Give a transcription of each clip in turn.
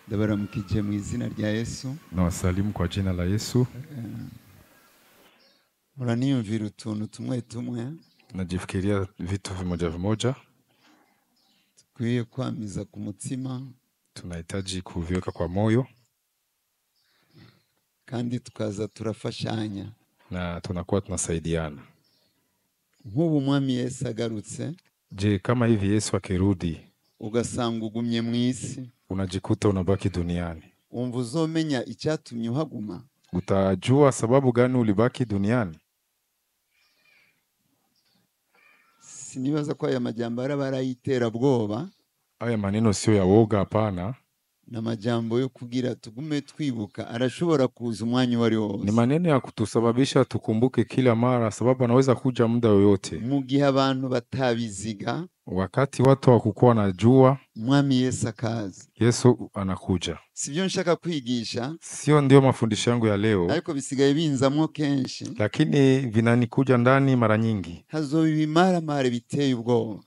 Ndabaramukije mu izina rya Yesu. Nawasalimu kwa jina la Yesu. Muraniyumvira utuntu tumwe tumwe. Najifikiria vitu vimoja vimoja. Tukwiye kwamiza ku mutima. Tunahitaji kuviweka kwa moyo. Kandi tukaza turafashanya. Na tunakuwa tunasaidiana. Nk'ubu Umwami Yesu agarutse. Je, kama hivi Yesu akirudi, ugasanga ugumye mu isi, unajikuta unabaki duniani, umva uzomenya icyatumye uhaguma? Utajua sababu gani ulibaki duniani? Sinibaza ko aya majambo barayitera bwoba. Haya maneno sio ya woga, hapana. Na majambo yo kugira tugume twibuka arashobora kuza umwanya wari wose. Ni maneno ya kutusababisha tukumbuke kila mara, sababu anaweza kuja muda yoyote. Mu gihe abantu batabiziga, wakati watu hawakuwa wanajua, Umwami Yesu akaza. Yesu anakuja. Sivyo nshaka kwigisha, sio ndio mafundisho yangu ya leo, ariko bisigaye binzamwo kenshi, lakini vinanikuja ndani mara nyingi. Hazoba ibimaramare biteye ubwoba,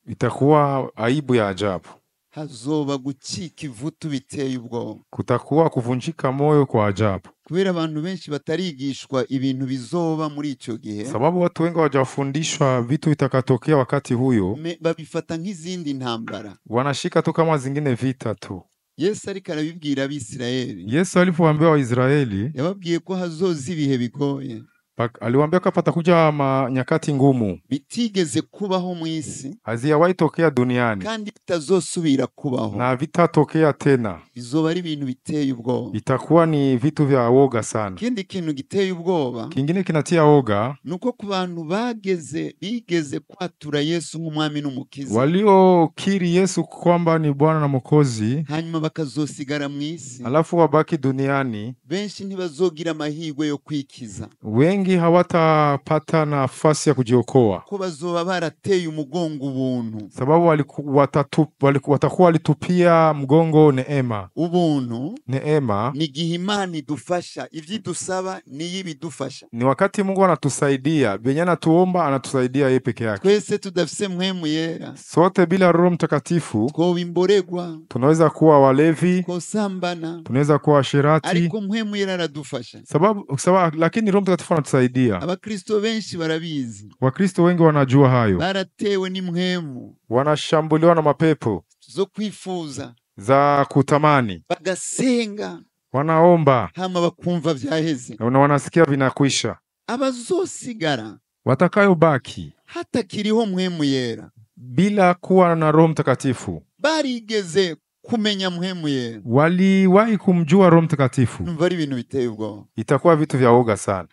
itakuwa aibu ya ajabu. Hazoba gucika ivutu biteye ubwoba, kutakuwa kuvunjika moyo kwa ajabu, kubera abantu benshi batarigishwa ibintu bizoba muri ico gihe, sababu watu wengi hawajafundishwa vitu vitakatokea wakati huyo. Babifata nk'izindi ntambara, wanashika tu kama zingine vita tu. Yesu ariko arabibwira Abisirayeli. Yesu alipoambia Waisraeli, yababwiye ko hazoza ibihe bigoye. Aliwaambia kwa patakuja nyakati ngumu, bitigeze kubaho mu isi, hazijawahi tokea duniani, kandi bitazosubira kubaho, na vitatokea tena. Bizoba ari ibintu biteye ubwoba, itakuwa ni vitu vya woga sana. Kindi kintu giteye ubwoba, kingine kinatia woga, nuko ku bantu bigeze kwatura Yesu nk'umwami n'umukiza, waliokiri Yesu kwamba ni Bwana na Mwokozi, hanyuma bakazosigara mu isi, alafu wabaki duniani, benshi ntibazogira amahirwe yo kwikiza. Wengi hawatapata nafasi ya kujiokoa, ko bazoba barateye umugongo ubuntu, sababu watakuwa walitupia mgongo neema. Ubuntu neema ni gihe Imana idufasha, ivyidusaba ni yibidufasha. Ni wakati Mungu anatusaidia, benye anatuomba anatusaidia yeye peke yake. Twese tudafise mpwemu yera, sote bila Roho Mtakatifu twobimboregwa, tunaweza kuwa walevi, twosambana, tunaweza kuwa washirati, ariko mpwemu yera aradufasha. Lakini Roho Mtakatifu anatusaidia. Abakristo benshi barabizi, Wakristo wengi wanajua hayo. Baratewe ni mpwemu, wanashambuliwa na mapepo zo kwifuza, za kutamani, bagasenga, wanaomba, hama bakumva vyaheze, na wanasikia vinakwisha. Abazosigara, watakayobaki, hatakiriho mpwemu yera, bila kuwa na Roho Mtakatifu, barigeze kumenya mpwemu yera, waliwahi kumjua Roho Mtakatifu, numva ari ibintu biteye ubwoba, itakuwa vitu vya woga sana.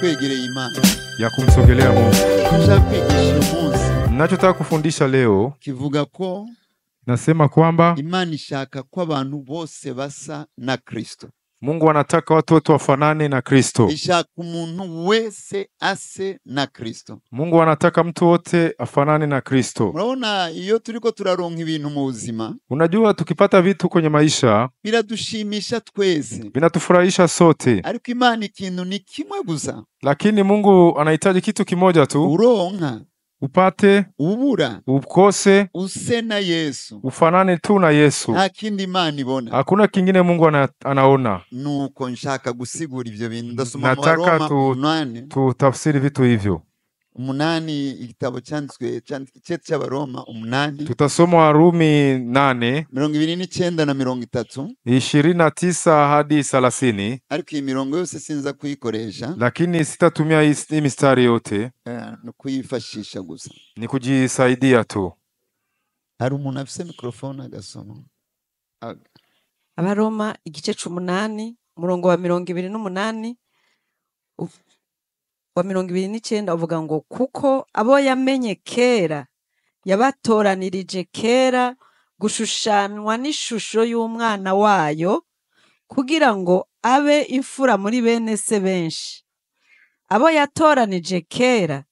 twegereye Imana, ya kumsogelea Mungu. Kwigisha umunsi, ninachotaka kufundisha leo kivuga ko nasema kwamba Imana ishaka ko abantu bose basa na Kristo. Mungu anataka watu wote wafanane na Kristo. Ishaka umuntu wese ase na Kristo. Mungu anataka mtu wote afanane na Kristo. Muraona iyo turiko turaronka ibintu mu buzima, unajua tukipata vitu kwenye maisha biradushimisha twese, binatufurahisha sote, ariko Imana ikintu ni kimwe gusa. Lakini Mungu anahitaji kitu kimoja tu, uronka, upate, ubura, ukose, use na Yesu, ufanane tu na Yesu. Nta kindi Imana ibona, hakuna kingine Mungu anaona. Nuko nshaka gusigura ivyo bintu, ndasoma mu Nataka Roma tutafsiri vitu hivyo. 8, igitabo cyanditswe cy'Abaroma 8, tutasoma Warumi 8 29 na 30, 29 hadi 30. ariko iyi mirongo yose sinza kuyikoresha, lakini sitatumia hii mistari yote, no kuyifashisha gusa, ni kujisaidia tu. Hari umuntu afise mikrofone agasoma. Abaroma igice 8 umurongo wa 28 wa 29 avuga ngo kuko abo yamenye kera yabatoranirije kera gushushanwa n'ishusho y'umwana wayo, kugira ngo abe imfura muri bene se benshi. Abo yatoranije kera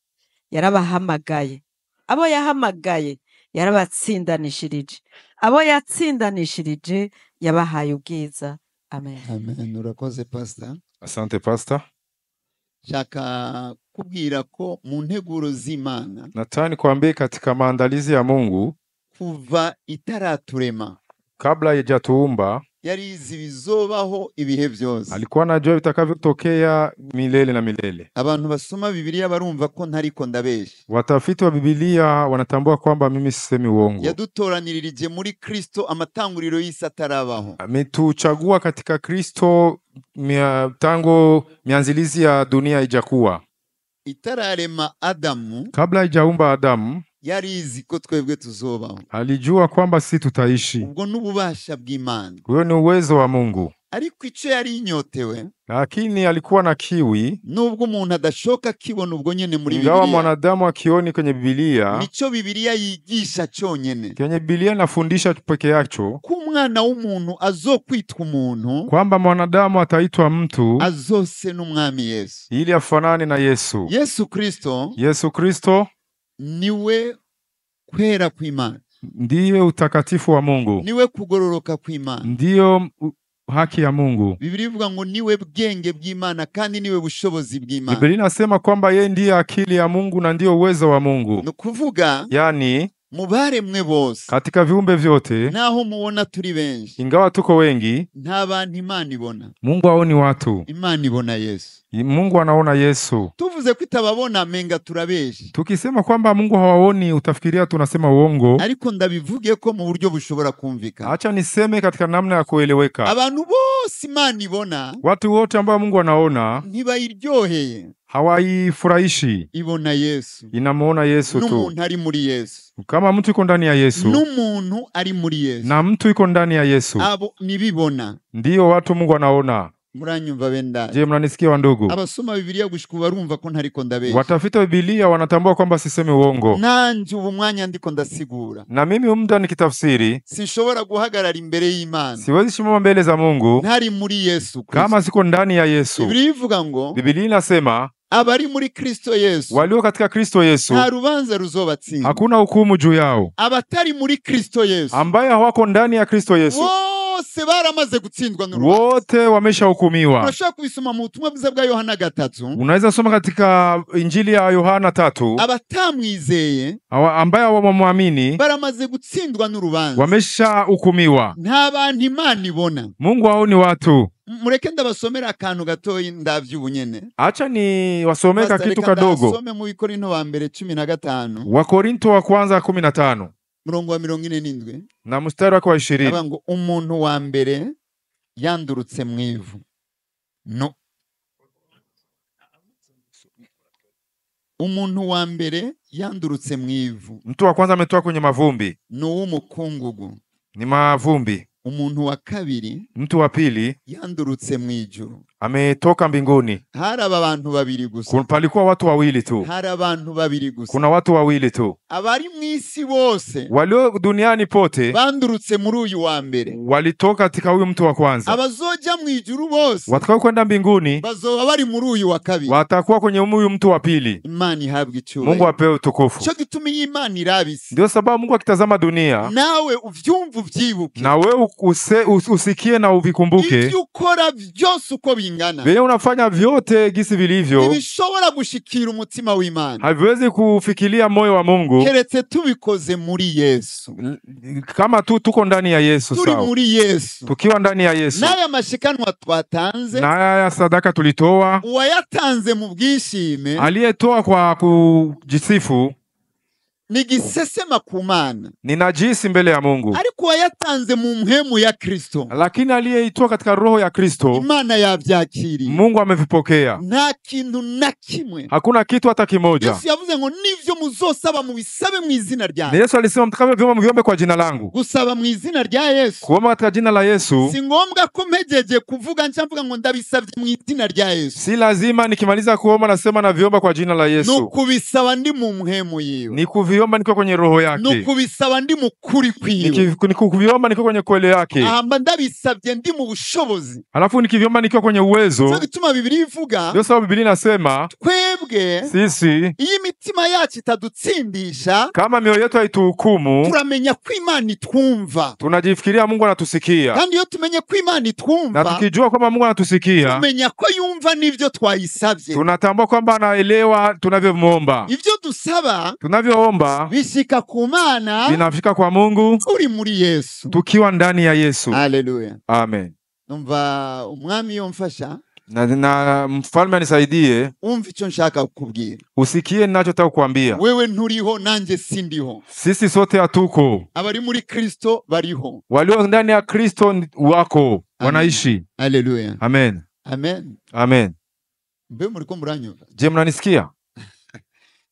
yarabahamagaye, abo yahamagaye yarabatsindanishirije, abo yatsindanishirije yabahaye ubwiza amen. Amen. Urakoze pastor. Asante pastor. Shaka kubwira ko mu nteguro z'Imana Nataka nikwambie katika maandalizi ya Mungu kuva itaraturema kabla haijatuumba yarizi bizobaho ibihe byose. alikuwa anajua vitakavyotokea milele na milele. Abantu basoma Bibiliya barumva ko ntariko ndabesha. Watafiti wa Biblia wanatambua kwamba mimi sisemi uongo. Yadutoranirije muri Kristo amatanguriro y'isi atarabaho. Ametuchagua katika Kristo tangu mianzilizi ya dunia ijakuwa. Itararema Adamu, Kabla haijaumba Adamu, yarizi ko twebwe tuzobaho. alijua kwamba sisi tutaishi. Ubwo n'ububasha bw'Imana. Huyo ni uwezo wa Mungu. Ariko icyo yari inyotewe, Lakini alikuwa na kiwi, nubwo umuntu adashoka kibona ubwo nyene muri ingawa Bibiliya. mwanadamu akioni kwenye Biblia. Nico Bibiliya yigisha cyonyene. Kwenye Biblia nafundisha peke yacho Ko umwana w'umuntu azokwitwa umuntu, kwamba mwanadamu ataitwa mtu azose n'umwami Yesu. ili afanane na Yesu. Yesu Kristo Yesu Kristo niwe kwera kw'Imana. ndiye utakatifu wa Mungu. Niwe kugororoka kw'Imana. Ndiyo haki ya Mungu. Biblia ivuga ngo niwe bwenge bw'Imana kandi niwe bushobozi bw'Imana. Biblia inasema kwamba yeye ndiye akili ya Mungu na ndiyo uwezo wa Mungu. Nukuvuga Yani mu baremwe bose, katika viumbe vyote, naho mubona turi benshi, ingawa tuko wengi, nta bantu Imana ibona. Mungu haoni watu. Imana ibona Yesu. Mungu anaona Yesu. Tuvuze ko itababona menga turabeshi. Tukisema kwamba Mungu hawaoni utafikiria tunasema uongo. Ariko ndabivuge ko mu buryo bushobora kumvika. Acha niseme katika namna ya kueleweka. Abantu bose Imana ibona, Watu wote ambao Mungu anaona ntibayiryoheye. hawaifurahishi. Ibona Yesu. Inamuona Yesu tu. N'umuntu ari muri Yesu. Kama mtu yuko ndani ya Yesu N'umuntu ari muri Yesu. na mtu yuko ndani ya Yesu, Abo nibibona. ndiyo watu Mungu anaona. Muranyumva benda. Je, mnanisikia wandugu? Abasoma Bibiliya gushika barumva ko ntariko ndabesha. Watafita Biblia wanatambua kwamba sisemi uongo. Nanje ubu mwanya ndiko ndasigura. Na mimi umda nikitafsiri, Sinshobora guhagarara imbere y'Imana siwezi simama mbele za Mungu ntari muri Yesu Kristo. kama siko ndani ya Yesu. Bibiliya ivuga ngo Biblia inasema abari muri Kristo Yesu walio katika Kristo Yesu nta rubanza ruzobatsinda. hakuna hukumu juu yao. Abatari muri Kristo Yesu Ambaye hawako ndani ya Kristo Yesu bose baramaze gutsindwa n'urubanza. wote wameshahukumiwa. Urashaka kubisoma mu butumwa bwiza bwa Yohana 3. Unaweza soma katika Injili ya Yohana 3. Abatamwizeye Ambaye hawamwamini baramaze gutsindwa n'urubanza. wameshahukumiwa. Nta bantu Imana ibona. Mungu haoni watu. Mureke ndabasomera akantu gatoyi ndavyubunyene. Acha ni wasomeka Pastor, kitu reka kadogo. ndasome mu Bikorinto wa mbere 15 Wakorinto wa kwanza 15 murongo wa 47 na mstari wake wa 20. aba ngo umuntu wa mbere yandurutse mu ivu. No. Umuntu wa mbere yandurutse mu ivu. Mtu wa kwanza ametoka kwenye mavumbi, No w'umukungugu. ni mavumbi. Umuntu wa kabiri Mtu wa pili yandurutse mu ijuru. ametoka mbinguni. Hari abantu babiri gusa. Palikuwa watu wawili tu. Hari abantu babiri gusa. Kuna watu wawili tu. Abari mu isi bose Walio duniani pote bandurutse muri uyu wa mbere. walitoka katika huyu mtu wa kwanza. Abazoja mu ijuru bose Watakao kwenda mbinguni bazoba bari muri uyu wa kabiri. watakuwa kwenye huyu mtu wa pili. Imana ihabwe Mungu icyubahiro. apewe utukufu. Cyo gituma iyi Imana irabise. Ndio sababu Mungu akitazama dunia Nawe uvyumva uvyibuke. na wewe usikie na uvikumbuke. Ibyo ukora byose uko bingana Vile unafanya vyote gisi vilivyo ntibishobora gushikira umutima w'Imana haviwezi kufikiria moyo wa Mungu keretse tubikoze muri Yesu. kama tuko ndani ya Yesu. Turi Sawa, muri Yesu. tukiwa ndani ya Yesu N'aya mashikanwa twatanze, na haya sadaka tulitoa, uwayatanze mu bwishime aliyetoa kwa kujisifu ni gisesema ku Mana, ni najisi mbele ya Mungu, ariko uwayatanze mu mpemu ya Kristo lakini aliyeitoa katika roho ya Kristo Imana yabyakiriye. Mungu amevipokea. Nta kintu na kimwe. Hakuna kitu hata kimoja. Yesu yavuze ngo nivyo muzosaba mu bisabe mu izina Ni ryanjye. Yesu alisema mtakavyoviomba mviombe kwa jina langu. Gusaba mu izina rya Yesu Kuomba katika jina la Yesu si ngombwa ko mpejeje kuvuga nca mvuga ngo ndabisabye mu izina rya Yesu. si lazima nikimaliza kuomba nasema naviomba kwa jina la Yesu. Nukubisaba ndi mu mpemu yiwe. Ni kuviomba nikiviomba niko kwenye roho yake, nukubisaba ndi mukuri kwiwe, nikuviomba niko kwenye kweli yake, ahamba ndabisabye ndi mu bushobozi. Alafu nikiviomba niko kwenye uwezo. Cyo gituma Biblia ivuga, ndio sababu Biblia inasema twebwe sisi iyi mitima yacu itadutsindisha, kama mioyo yetu haituhukumu, turamenya ko Imana itwumva, tunajifikiria Mungu anatusikia. Kandi iyo tumenye ko Imana itwumva, Na tukijua kwamba Mungu anatusikia, tumenya ko yumva n'ivyo twayisabye, tunatambua kwamba anaelewa tunavyomwomba. ivyo dusaba Tunavyoomba bishika ku Mana, vinafika kwa Mungu uri muri Yesu, tukiwa ndani ya Yesu. Haleluya. Amen. Numva umwami yomfasha, na mfalme anisaidie, umva icyo nshaka kukubwira. usikie ninachotaka kukuambia. Wewe nturiho, nanje sindiho. Sisi sote hatuko. Abari muri Kristo bariho. Walio ndani ya Kristo wako, wanaishi. Haleluya. Amen. Amen. Amen. Mbe muriko muranyumva? Je, mnanisikia?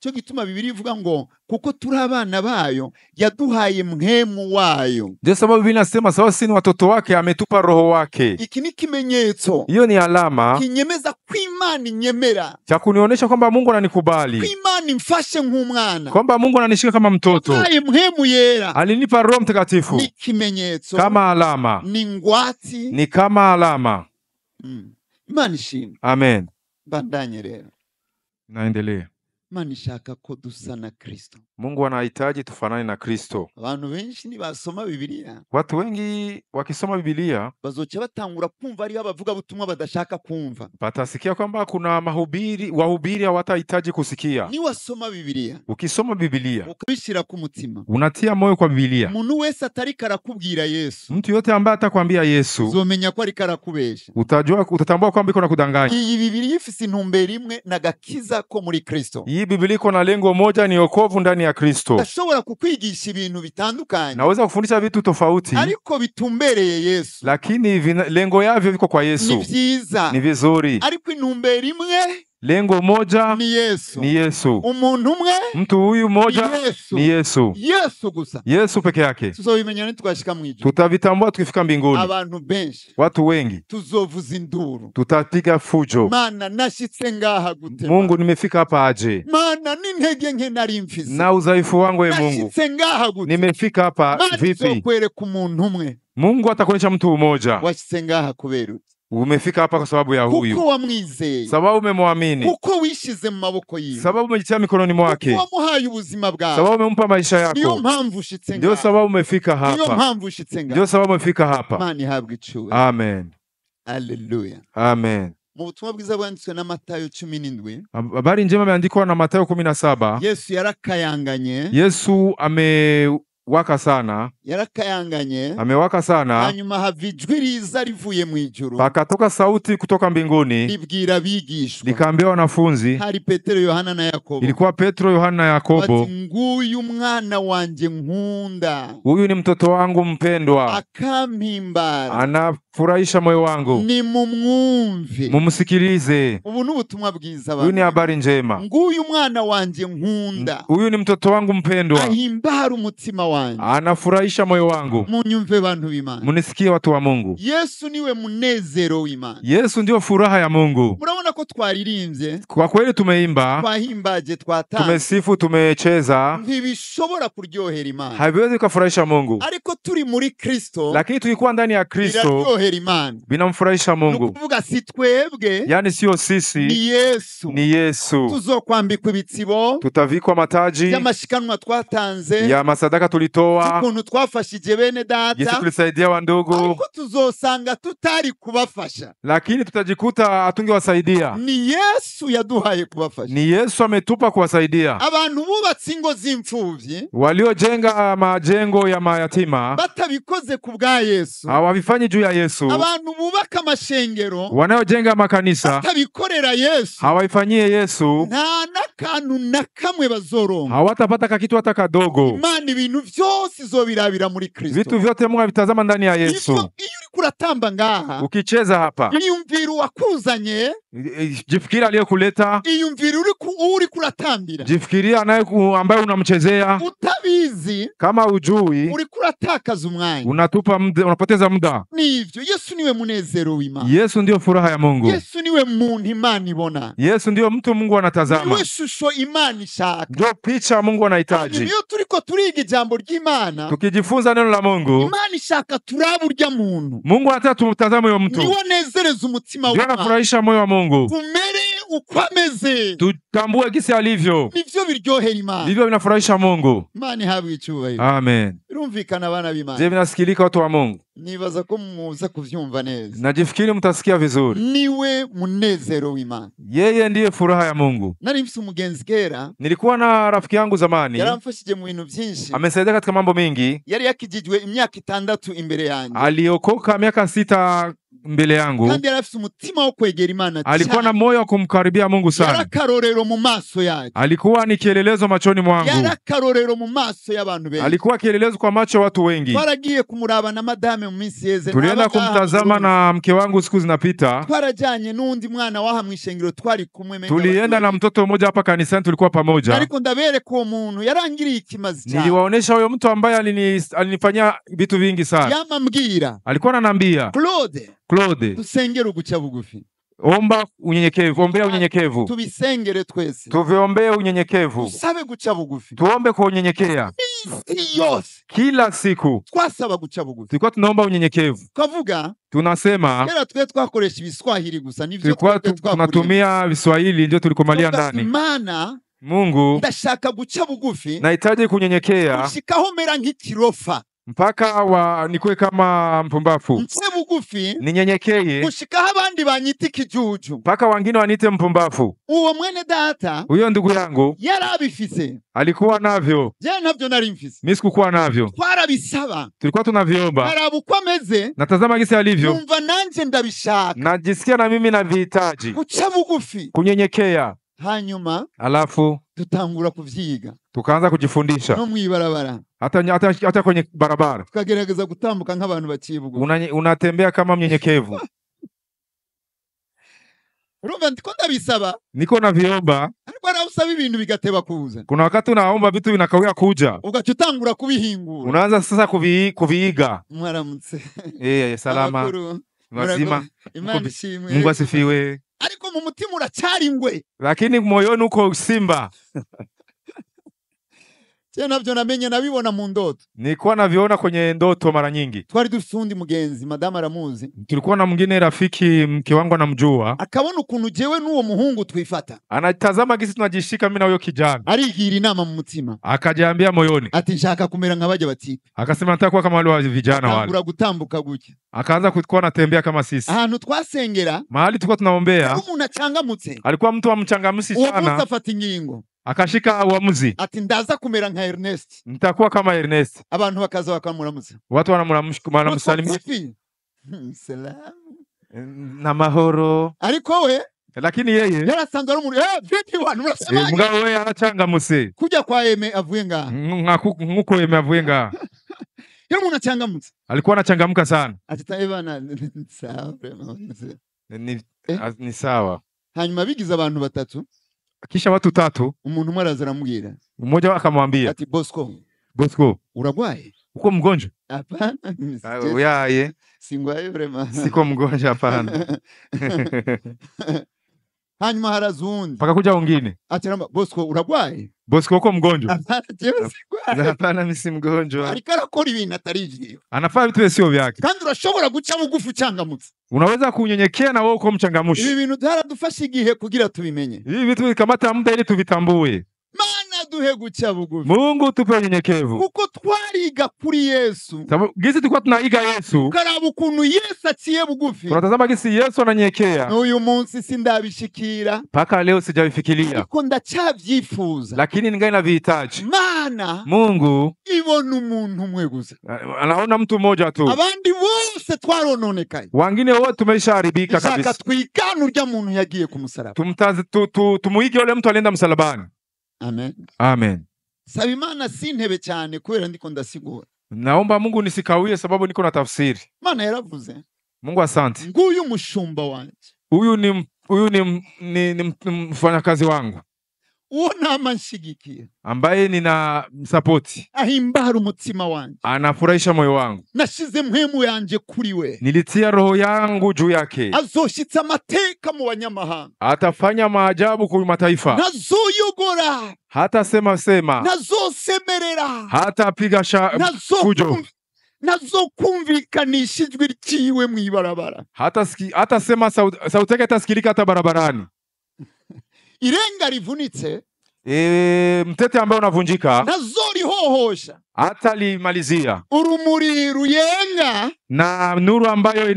Cyo gituma Biblia ivuga ngo kuko turi abana bayo yaduhaye mhemu wayo. Ndio sababu Biblia inasema sawa, sisi ni watoto wake, ametupa roho wake. Iki ni kimenyetso, Hiyo ni alama kinyemeza ko Imana inyemera, cha kunionyesha kwamba Mungu ananikubali, ko Imana imfashe nk'umwana, kwamba Mungu ananishika kama mtoto. yaduhaye mhemu yera, Alinipa Roho Mtakatifu. ni kimenyetso, Kama alama, ni ngwati, ni kama alama. Imana ishimwe. Amen. Bandanye rero, Naendelea. Imana ishaka ko dusa na Kristo. Mungu anahitaji tufanane na Kristo. Abantu benshi nibasoma Biblia, Watu wengi wakisoma Biblia bazoca batangura kumva ari abavuga butumwa badashaka kumva. batasikia kwamba kuna wahubiri hawatahitaji kusikia. Ni wasoma Biblia, Ukisoma Biblia ukabishira ku mutima, unatia moyo kwa Biblia, umuntu wese atari karakubwira Yesu, mtu yote ambaye atakwambia Yesu, uzomenya ko ari karakubesha. utatambua kwamba iko na kudanganya. Iyi Biblia ifise intumbero imwe na gakiza ko muri Kristo. Hii Biblia iko na lengo moja, ni wokovu ndani ya Kristo. Ashobora kukwigisha ibintu bitandukanye, Naweza kufundisha vitu tofauti, ariko bitumbereye Yesu, lakini lengo yavyo viko kwa Yesu. ni vyiza, Ni vizuri. ariko intumbero imwe, Lengo moja ni Yesu. ni Yesu. Umuntu umwe, Mtu huyu moja ni Yesu. ni Yesu. Yesu gusa. Yesu peke yake. Tuzobimenya nitwashika mwijuru. Tutavitambua tukifika mbinguni. Abantu benshi Watu wengi tuzovuza induru, tutapiga fujo. Mana nashitse ngaha gute, Mungu, nimefika hapa aje? Mana n'intege nke nari mfise, Na udhaifu wangu, Mungu, nashitse ngaha gute, nimefika hapa Mana vipi? izokwereka umuntu umwe, Mungu atakuonyesha mtu mmoja. washitse ngaha kubera uti, Umefika hapa kwa sababu ya kuko huyu, wamwizeye, sababu umemwamini, kuko wishize mu maboko yiwe, sababu umejitia mikononi mwake, kuko wamuhaye ubuzima bwawe, sababu umempa maisha niyo yako. mpamvu ushitse Ndio ngaha, sababu umefika niyo hapa. mpamvu ushitse ngaha. Ndio sababu umefika hapa. Mana ihabwe icubahiro. Amen. Haleluya. Amen. Mu butumwa bwiza bwanditswe na Matayo 17, Habari njema imeandikwa na Mathayo 17. Yesu yarakayanganye, Yesu amewaka sana, amewaka sana. hanyuma hava ijwi riza rivuye mu ijuru, Pakatoka sauti kutoka mbinguni, libwira abigishwa, likaambia wanafunzi, hari Petero, Yohana na Yakobo, ilikuwa Petro, Yohana na Yakobo, bati nguyu mwana wanje nkunda, huyu ni mtoto wangu mpendwa, akampimbara, anafurahisha moyo wangu, nimumwumve. mumsikilize. Ubu ni ubutumwa bwiza. Huyu ni habari njema. Nguyu mwana wanje nkunda, Huyu ni mtoto wangu mpendwa, ahimbara umutima wanje, anafurahisha moyo wangu. munyumve bantu b'Imana. Munisikie watu wa Mungu. Yesu niwe munezero w'Imana. Yesu ndio furaha ya Mungu. Murabona ko twaririmbye, Kwa kweli tumeimba, twahimbaje, twatanze, tumesifu, tumecheza, ntibishobora kuryohera Imana, haviwezi kufurahisha Mungu. ariko turi muri Kristo, Lakini tukikuwa ndani ya Kristo, biraryohera Imana. binamfurahisha Mungu. Nukuvuga si twebwe, Yani sio sisi, ni Yesu. ni Yesu. Tuzokwambikwa ibitsibo Tutavikwa mataji by'amashikanwa twatanze, ya masadaka tulitoa, ukuntu twafashije bene jinsi data, tulisaidia wandugu, ariko tuzosanga tutari kubafasha. lakini tutajikuta hatungewasaidia. Ni Yesu yaduhaye kubafasha. Ni Yesu ametupa kuwasaidia. Abantu bubatse ingo z'imfuvyi Waliojenga majengo ya mayatima batabikoze ku bwa Yesu, hawavifanyi juu ya Yesu. abantu bubaka amashengero Wanaojenga makanisa batabikorera Yesu, hawaifanyie Yesu, nta n'akantu na kamwe bazoronka. hawatapata kakitu hata kadogo. Imana ibintu vyose izobirabira muri Kristo. Vitu vyote Mungu avitazama ndani ya Yesu. Iyo uriko uratamba ngaha, Ukicheza hapa, iyumvira uwakuzanye, jifikiri aliyokuleta, iyumvira uri kuratambira, Jifikiria naye ambaye unamchezea. utabizi Kama ujui, uri kuratakaza umwanya. unatupa muda, unapoteza muda. Nivyo Yesu niwe munezero w'Imana. Yesu ndio furaha ya Mungu. Yesu niwe muntu Imana ibona. Yesu ndio mtu Mungu anatazama. Niwe shusho Imana ishaka. Ndio picha Mungu anahitaji. Iyo turiko turiga ijambo ry'Imana, Tukijifunza neno la Mungu, Imana ishaka turaba urya muntu. Mungu anataka tumtazame huyo mtu. Niwe nezereza umutima Ndio w'Imana. anafurahisha moyo wa Mungu. Tumere uko ameze. Tutambue gisi alivyo. Nivyo biryohera Imana. Ndivyo vinafurahisha Mungu. Imana ihabwe icyubahiro. Amen. Birumvikana abana b'Imana. Je, vinasikilika watu wa Mungu? Nibaza ko muza kuvyumva neza. Najifikiri mtasikia vizuri. Niwe munezero w'Imana. Yeye ndiye furaha ya Mungu. Nari mfise umugenzi kera, Nilikuwa na rafiki yangu zamani. yaramfashije mu bintu byinshi. Amesaidia katika mambo mengi. Yari yakijijwe imyaka 6 imbere yanjye. Aliokoka miaka 6 mbele yangu. Kandi yari afise umutima wo kwegera Imana. Alikuwa na moyo wa kumkaribia Mungu sana. Yarakarorero mu maso yake. Alikuwa ni kielelezo machoni mwangu. Yarakarorero mu maso y'abantu benshi. Alikuwa kielelezo kwa macho ya watu wengi. Twaragiye kumuraba na madame mu minsi yeze. Tulienda kumtazama na mke wangu siku zinapita. Twarajanye n'undi mwana waha mwishengero twari kumwe. Tulienda na mtoto mmoja hapa kanisani, tulikuwa pamoja. Ariko ndabereka uwo muntu yarangiriye ikimazi cyane. Niliwaonesha huyo mtu ambaye alinifanyia vitu vingi sana. Yamambwira. Alikuwa ananiambia, Claude, tusengere uguca bugufi. Omba unyenyekevu, ombea unyenyekevu. Tubisengere twese. Tuviombee unyenyekevu. Tusabe guca bugufi. Tuombe kwa unyenyekea. Yose. Kila siku Twasaba guca bugufi. tulikuwa tunaomba unyenyekevu. Kavuga Tunasema kera twe twakoresha ibiswahili gusa nivyo tulikuwa tunatumia Viswahili ndio tulikomalia ndani. Imana Mungu, ndashaka guca bugufi. nahitaji kunyenyekea Kushikaho mera nk'ikirofa. mpaka nikuwe kama mpumbafu. Nce bugufi. Ninyenyekeye Kushikaho abandi banyita ikijuju. mpaka wengine wanite mpumbafu. Uwo mwene data Huyo ndugu yangu yarabifise. alikuwa navyo. Je, navyo nari mfise. Mimi sikukuwa navyo. Twarabisaba. Tulikuwa tunaviomba. Araba uko ameze. Natazama gisi alivyo. Numva nanje ndabishaka. Najisikia na mimi na vihitaji. Guca bugufi. Kunyenyekea. Hanyuma Alafu tutangura kuvyiga. tukaanza kujifundisha. No mwibarabara. Hata kwenye barabara. Tukagerageza gutambuka nk'abantu baciye bugufi. Unatembea kama mnyenyekevu. Urumva ndiko ndabisaba. Niko na viomba. Ariko arawusaba ibintu bigateba kuza. Kuna wakati unaomba vitu vinakawia kuja. Ugaca utangura kubihingura. Unaanza sasa kuviiga. Mwaramutse. Salama. Amakuru. Wazima. Imana ishimwe. Mungu asifiwe. Ariko mu mutima uracari ingwe. Lakini moyoni uko simba. Je, navyo namenye nabibona mu ndoto. Nilikuwa naviona kwenye ndoto mara nyingi. Twari dufite undi mugenzi, madame aramuzi. Tulikuwa na mwingine rafiki, mke wangu anamjua. Akabona ukuntu jewe n'uwo muhungu twifata. Anatazama gisi tunajishika mimi na huyo kijana. Arigira inama mu mutima. Akajiambia moyoni, ati nshaka kumera nk'abaje batipe. Akasema nataka kuwa kama wale wa vijana wale. Akangura gutambuka gutya. Akaanza kuwa anatembea kama sisi. Ahantu twasengera, mahali tulikuwa tunaombea, umuntu achangamutse. Alikuwa mtu amchangamsi sana. Uwo afata ingingo. Akashika uamuzi. Ati ndaza kumera nka Ernest. Nitakuwa kama Ernest. Abantu bakaza bakamuramutsa. Watu wanamsalimia. Salamu. Na mahoro. Ariko we, lakini yeye yarasanzwe ari umuntu vipi wantu murasema mugabo we yarachangamutse kujya kwa Eme avuye ngaha nkuko Eme avuye ngaha yari umuntu achangamutse alikuwa anachangamka sana ati bana sawa ni sawa. Hanyuma bigize abantu batatu, kisha watu tatu, umuntu umwe araza aramubwira, mmoja akamwambia ati Bosco uragwaye? uko mgonjwa? Hapana, uyaye singwaye vrema, siko mgonjwa hapana. Hanyuma harazundi paka kuja wengine, ati ramba Bosco uragwaye? Bosco uko mgonjwa? Hapana, jewe singwaye. Hapana, mimi si mgonjwa. Ariko arakora ibintu atari anafanya vitu sio vyake. Kandi urashobora guca bugufi ucangamutse. Unaweza kunyenyekea na wewe uko mchangamushi. Ibi bintu byaradufasha igihe kugira tubimenye. Hivi vitu bikamata muda ili tuvitambue. Mana duhe guca bugufi. Mungu tupe unyenyekevu. Kuko twariga kuri Yesu. Sababu gisi tulikuwa tunaiga Yesu. Karaba ukuntu Yesu aciye bugufi. Tunatazama gisi Yesu ananyenyekea. Uyu munsi sindabishikira. Paka leo sijabifikiria. Ariko ndacavyifuza. Lakini ningali na vihitaji. Mana Mungu ibona umuntu umwe gusa. Anaona mtu mmoja tu. Abandi bose twarononekaye. Wengine wote tumeshaharibika kabisa. Shaka twigana urya muntu yagiye ku musaraba. Tumuige yule mtu alienda msalabani. Amen. Amen. Saba Imana sintebe cyane kubera ndiko ndasigura. Naomba Mungu nisikawie sababu niko na tafsiri. Mana yaravuze. Mungu asante. Nguyu mushumba wanje. Huyu ni mfanyakazi wangu. uwo nama nshigikiye, ambaye nina msapoti, ahimbara umutima wanje, anafurahisha moyo wangu. nashize mpwemu yanje kuri we, Nilitia roho yangu juu yake, azoshitsa amateka mu banyamahanga, atafanya maajabu kwa mataifa, nazoyogora, hata sema, nazosemerera, hata piga fujo, nazokumvikanisha ijwi ryiwe mw'ibarabara, hata sema sauti yake itasikilika hata barabarani. Irenga rivunitse, mtete ambaye unavunjika, nazorihohosha, hata limalizia. Urumuri ruyenga, na nuru ambayo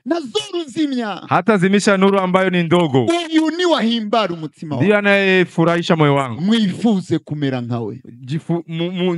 nazoruzimya, hata zimisha nuru ambayo ni ndogo. Uyu ni wahimbara umutima ndiye anayefurahisha moyo wangu. Mwifuze kumera nkawe,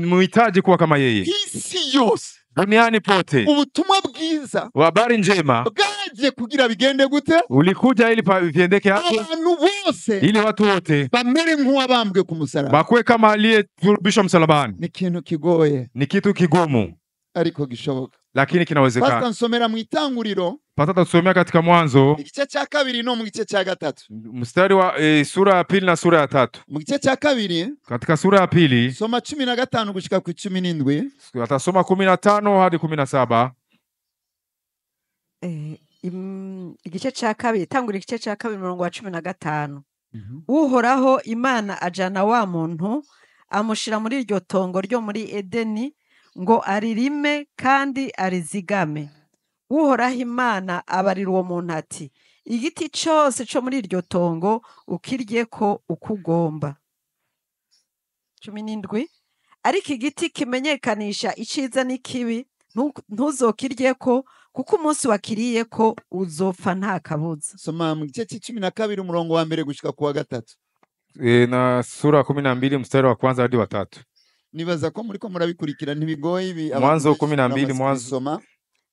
muhitaji kuwa kama yeye. Isi yose, duniani pote, ubutumwa bwiza, habari njema bwaje kugira bigende gute? Ulikuja ili viendeke hapo, abantu bose, ili watu wote bamere nk'uwabambwe ku musaraba, bakwe kama aliyesulubishwa msalabani. Ni kintu kigoye, ni kitu kigumu, ariko gishoboka, lakini kinawezekana. Pastor nsomera mu Itanguriro, patata tusomea katika Mwanzo igice cya kabiri no mu gice cya gatatu, mstari wa sura ya pili na sura ya tatu. Mu gice cya kabiri, katika sura ya pili, soma 15 gushika ku 17, atasoma 15 hadi 17. Igice cya kabiri, Tanguriro igice cya kabiri murongo wa 15. Uhoraho Imana ajana wa muntu, amushira muri iryo tongo ryo muri Edeni ngo aririme kandi arizigame. Uhoraho Imana abarira uwo muntu ati, igiti cyose cyo muri iryo tongo ukiryeko ukugomba. 17. Ariko igiti kimenyekanisha iciza n'ikibi ntuzokiryeko, kuko umunsi wakiriyeko uzopfa nta kabuza. Soma mu gice c'12 umurongo wa mbere gushika ku wa gatatu. Na sura 12 mstari wa kwanza hadi wa 3. Nibaza ko muriko murabikurikira ntibigoye ibi. Mwanzo 12, Mwanzo soma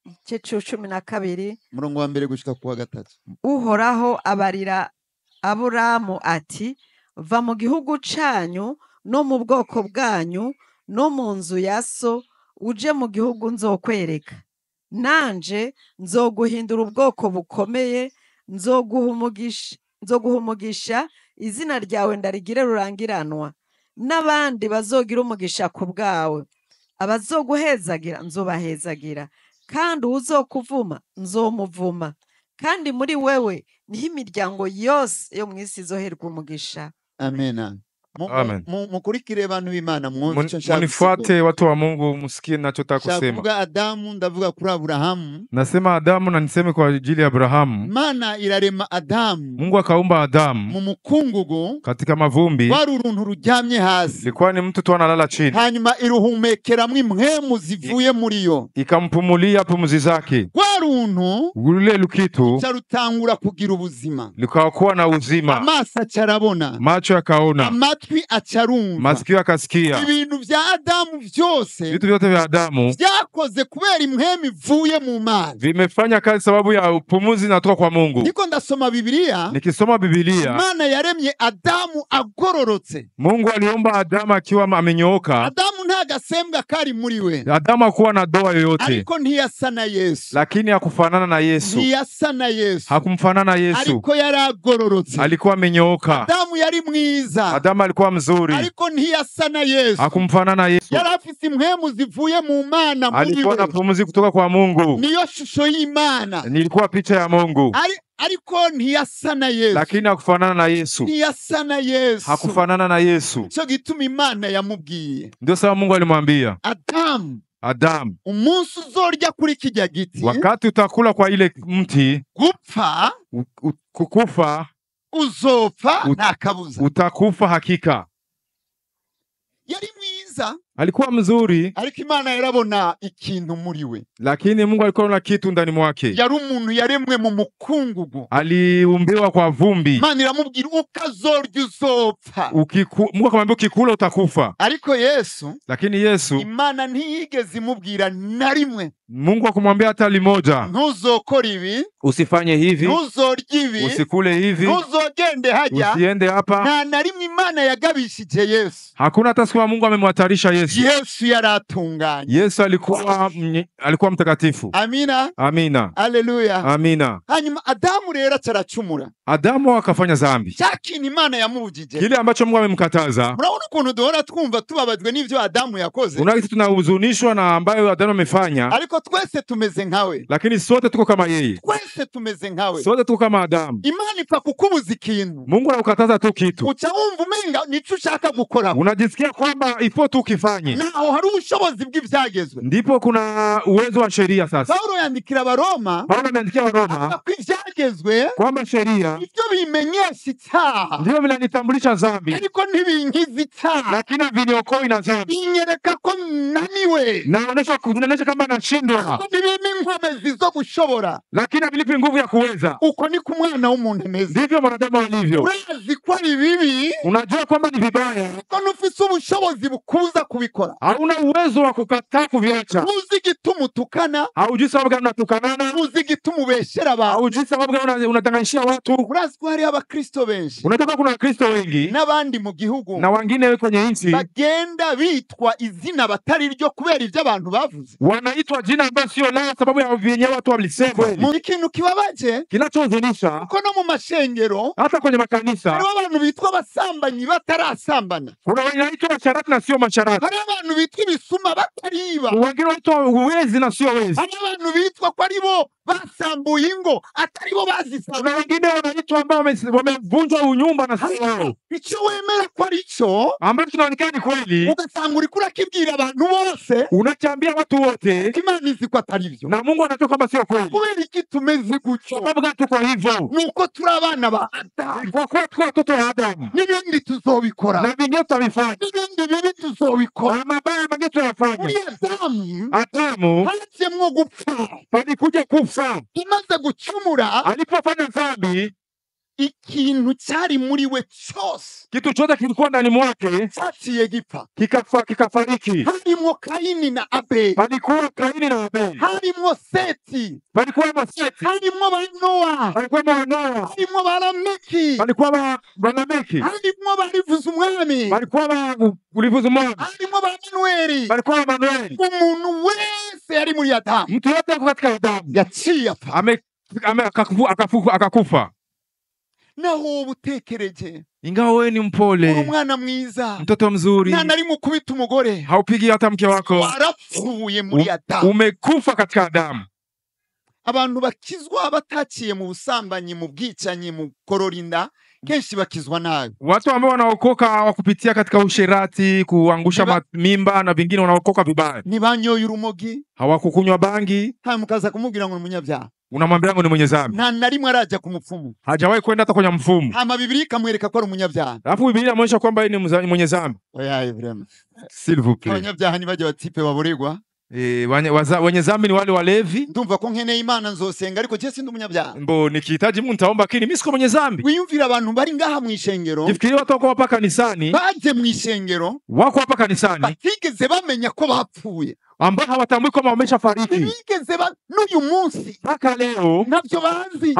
igice 12 umurongo wa mbere gushika ku wa gatatu. Uhoraho abarira Aburamu ati, va mu gihugu canyu no mu bwoko bwanyu no mu nzu ya so, uje mu gihugu nzokwereka. Nanje nzoguhindura ubwoko bukomeye, nzoguha umugisha, izina ryawe ndarigire rurangiranwa, n'abandi bazogira umugisha ku bwawe. Abazoguhezagira nzobahezagira, kandi uzokuvuma nzomuvuma, kandi muri wewe niho imiryango yose yo mu isi izoherwa umugisha. Amen. Amen. Mukurikire abantu b'Imana, munifuate watu wa Mungu, musikie ninachotaka kusema. Ndavuga Adamu, ndavuga kuri Abrahamu. Nasema Adamu na niseme kwa ajili ya Abrahamu. Mana irarema Adamu, Mungu akaumba Adamu mu mukungugu, katika mavumbi. wari uruntu ruryamye hasi, ilikuwa ni mtu tu analala chini. Hanyuma iruhumekeramwo impwemu zivuye muri yo, ikampumulia pumzi zake. Waruntu ule lukitu carutangura kugira ubuzima, likakuwa na uzima. Amaso acarabona, macho yakaona, amatwi acarumva, masikio akasikia. Ibintu vya Adamu vyose, vitu vyote vya Adamu vyakoze kubera impwemu ivuye mu mazi, vimefanya kazi sababu ya pumuzi inatoka kwa Mungu. Niko ndasoma Biblia, nikisoma Biblia, Imana yaremye Adamu agororotse. Mungu aliomba Adamu akiwa amenyooka. Adamu nta gasembwa kari muri we, Adamu hakuwa na doa yoyote, ariko ntiyasa na Yesu, lakini hakufanana na Yesu. Ntiyasa na Yesu, hakumfanana na Yesu, ariko yaragororotse. Alikuwa amenyooka. Adamu yari mwiza, Adamu alikuwa mzuri, ariko ntiyasa na Yesu, hakumfanana na Yesu. Yari afise impwemu zivuye mu Mana muri we, alikuwa na pumuzi kutoka kwa Mungu. Niyo shusho y'Imana, nilikuwa picha ya Mungu. Ariko ntiyasa na Yesu, lakini hakufanana na Yesu. Ntiyasa na Yesu, hakufanana na Yesu. Cyo gituma Imana yamubwiye, ndio sababu Mungu alimwambia Adamu, umunsi uzorya kuri kijya giti, wakati utakula kwa ile mti, gupfa, kukufa, uzopfa nta kabuza, utakufa hakika. Yari mwiza, alikuwa mzuri, ariko Imana yarabona ikintu muri we, lakini Mungu alikuwa na kitu ndani mwake. Yari umuntu yaremwe mu mukungugu, aliumbiwa kwa vumbi. Imana iramubwira ukazorya uzopfa. Mungu akamwambia ukikula utakufa. Ariko Yesu, lakini Yesu, Imana ntiyigeze imubwira na rimwe. Mungu akamwambia hata limoja, ntuzokora ibi, usifanye hivi, ntuzorya ibi, usikule hivi, ntuzogende hajya, usiende hapa. na rimwe Imana yagabishije Yesu. Hakuna hata siku Mungu amemhatarisha Yesu. Yesu. Yesu yaratunganye. Yesu alikuwa mtakatifu. Amina. Amina. Haleluya. Amina. Hanyuma Adamu rero acaracumura. Adamu akafanya dhambi. Cyakini Imana yamubujije. Kile ambacho Mungu amemkataza. Muraona ukuntu duhora twumva tubabajwe n'ivyo Adamu yakoze. Unaona kitu tunahuzunishwa na ambayo Adamu amefanya. Ariko twese tumeze nkawe. Lakini sote tuko kama yeye. Twese tumeze nkawe. Sote tuko kama Adamu. Imana ipfa kukubuza ikintu. Mungu anakukataza tu kitu. Uca wumva umenga nico ushaka gukora. Unajisikia kwamba ifo tu ukifanye. Naho hari ubushobozi bw'ivyagezwe. Ndipo kuna uwezo wa sheria sasa. Paulo yandikira Abaroma. Paulo ameandikia Waroma Ko ivyagezwe kwamba sheria ivyo bimenyesha icyaha. ndio vinanitambulisha dhambi. Ariko ntibinkiza icyaha. Lakini viniokoa na dhambi. Binyereka ko naniwe. Naonesha kama nashindwa. Ntibimpa inkomezi zo gushobora. Lakini havinipi nguvu ya kuweza. Uko ni ku mwana w'umuntu ameze. Ndivyo mwanadamu alivyo. Urazi ko ari bibi. Unajua kwamba ni vibaya. Ko nufise ubushobozi bukuza kubikora. Hauna uwezo wa kukataa kuviacha. Uzi igituma utukana. Haujui sababu gani unatukanana. Uzi igituma ubeshera abantu. Haujui sababu gani unatanganyishia watu. Urazi ko hari abakristo benshi. Unatoka kuna Wakristo wengi n'abandi mu gihugu na wengine kwenye nchi bagenda bitwa izina batari ryo kubera ibyo abantu bavuze. Wanaitwa jina ambalo sio lao sababu ya vyenye watu walisema. Mu kintu kibabaje kinachohuzunisha ko no mu mashengero hata kwenye makanisa hari abantu bitwa abasambanyi batarasambana. kuna wanaitwa masharati na sio masharati. Hari abantu bitwa ibisuma batariba. Wengine wanaitwa uwezi na sio wezi. Hari abantu bitwa ko ari bo basambuye ingo atari bo bazisamba. Kuna wengine wanaitwa ambao wamevunjwa unyumba na sio wao. Icyo wemera ko ari cyo ambacho kinaonekana ni kweli, ugasanga uri kurakibwira abantu bose, unakiambia watu wote, Imana izi ko atari byo, na Mungu anajua kwamba sio kweli. kubera iki tumeze gutyo? Sababu gani tuko hivyo? Nuko turi abana ba Adamu, Kwa kuwa tuko watoto wa Adamu, n'ibindi tuzobikora, na vingine tutavifanya, n'ibindi bibi tuzobikora. na mabaya mengine tutayafanya. Muri Adamu Adamu hajemwo gupfa. alikuja kufa Imaze gucumura, alipofanya dhambi. ikintu cyari muri we cyose Kitu chote kilikuwa ndani mwake cyaciye gipfa. kikafariki. Harimwo Kayini na Abeli, Palikuwa Kaini na Abeli, harimwo Seti, palikuwa Maseti, harimwo ba Nowa, palikuwa Manoa, harimwo ba Lameki, palikuwa Banameki, harimwo barivuza umwami, palikuwa Ulivuzumani, harimwo ba Manueli. palikuwa Manueli. Umuntu wese yari muri Adamu Mtu yote ako katika Adamu yaciye apfa. akakufa. Naho ubutekereje Ingawa wewe ni uri mpole, umwana mwiza, mtoto mzuri, nta nari mukubita umugore, haupigi hata mke wako, warapfuye muri Adamu. umekufa katika Adamu. Abantu bakizwa bataciye mu busambanyi, mu bwicanyi, mu kororinda, kenshi bakizwa nabi. Watu ambao wanaokoka wakupitia katika usherati, kuangusha mimba na vingine, wanaokoka vibaya. Ntibanyoye urumogi, Hawakukunywa bangi, hanyuma mukaza kumubwira ngo ni umunyabyaha. unamwambia yangu ni mwenye dhambi. Nta na rimwe araja ku mupfumu, Hajawahi kwenda hata kwenye mfumu. hama Biblia ikamwereka ko ari umunyabyaha. Alafu Biblia inaonyesha kwamba yeye ni mwenye dhambi. Oya vrema, S'il vous plaît. abanyabyaha ni baje batipe baboregwa. Wenye dhambi ni wale walevi. Ndumva ko nkeneye Imana nzosenga, ariko je sindi umunyabyaha. Mbo nikihitaji Mungu nitaomba, lakini mimi siko mwenye dhambi. Wiyumvira abantu bari ngaha mu ishengero, Jifikirie watu wako hapa kanisani, baje mu ishengero, wako hapa kanisani batigeze bamenya ko bapfuye, ambao hawatambui kwamba wameshafariki. ntibigeze n'uyu munsi Mpaka leo nabyo bazi,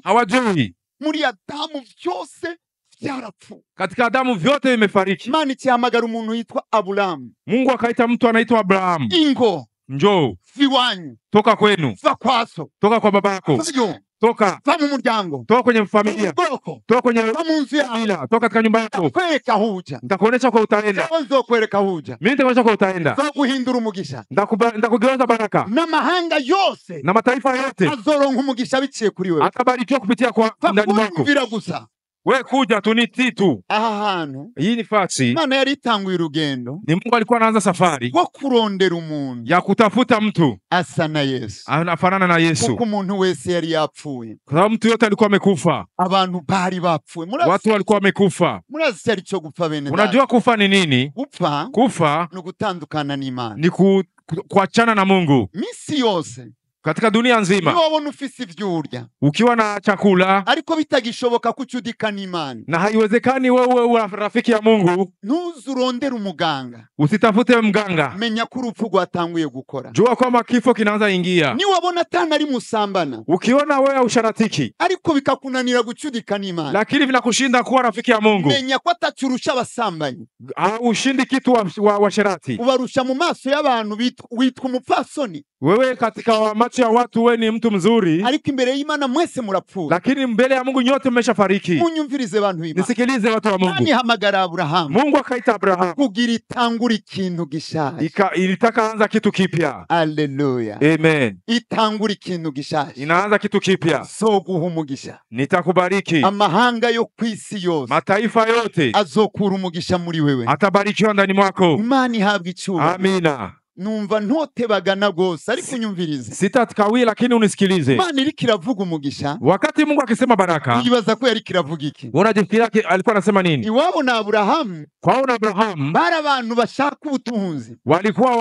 hawajui. muri Adamu byose byarapfuye. Katika Adamu vyote vimefariki. Imana ikihamagara umuntu yitwa Aburamu, Mungu akaita mtu anaitwa Abrahamu, ingo njoo, viwanyu, toka kwenu, va kwaso, toka kwa babako, vayo, toka va mu muryango, toka kwenye familia, bwoko, toka kwenye va mu nzu yawe, familia, toka katika nyumba yako. kwereka huja, Nitakuonesha kwa utaenda. nzokwereka huja, Mimi nitakuonesha kwa utaenda. zo guhindura umugisha, Nitakugeuza baraka, n'amahanga yose na mataifa yote azoronka umugisha biciye kuri wewe. atabarikiwa kupitia kwa ndani mwako. Kumvira gusa. Wewe kuja tu ni titu. Aha hantu Hii ni fasi. Imana yari itanguye urugendo Ni Mungu alikuwa anaanza safari rwo kurondera umuntu ya kutafuta mtu asa na Yesu, anafanana na Yesu. kuko umuntu wese yari yapfuye, Kwa sababu mtu yote alikuwa amekufa. abantu bari bapfuye. Watu walikuwa wamekufa. Murazi cyari cyo gupfa bene. Unajua kufa ni nini? Gupfa Kufa ni ugutandukana n'Imana, ni kuachana na Mungu. misi yose katika dunia nzima. Niyo wabona ufise ivyo urya Ukiwa na chakula ariko bitagishoboka kucudikana Imana, na haiwezekani wewe uwe rafiki ya Mungu, ntuzurondere umuganga, usitafute mganga. menya ko urupfu rwatanguye gukora. Jua kwamba kifo kinaanza ingia. Niyo wabona atana ari musambana Ukiona wewe usharatiki ariko bikakunanira gucudikana Imana, lakini vinakushinda kuwa rafiki ya Mungu, menya ko atacurusha abasambanyi, ushindi kitu wa sherati. ubarusha mu maso y'abantu witwa umupfasoni. Wewe katika macho ya watu wewe ni mtu mzuri, ariko imbere y'Imana mwese murapfuye. lakini mbele ya Mungu nyote mmeshafariki. Munyumvirize bantu b'Imana, Nisikilize watu wa Mungu. Imana ihamagara Abrahamu, Mungu akaita Abrahamu kugira itangura ikintu gishaje. Ilitaka anza kitu kipya. Haleluya. Amen. Itangura ikintu gishaje. Inaanza kitu kipya. So guha umugisha. Nitakubariki. Amahanga yo kwisi yose, mataifa yote azokura umugisha muri wewe. atabarikiwa ndani mwako. Imana ihabwa icyubahiro. Amina. Numva ntotebagana gose ariko unyumvirize. Sitatkawia lakini unisikilize. Imana iriko iravuga umugisha. Wakati Mungu akisema baraka, uyibaza ko yariko iravuga iki? unajifikiria alikuwa anasema nini? Iwabo na Abrahamu, kwao na Abrahamu bari abantu bashaka ubutunzi, walikuwa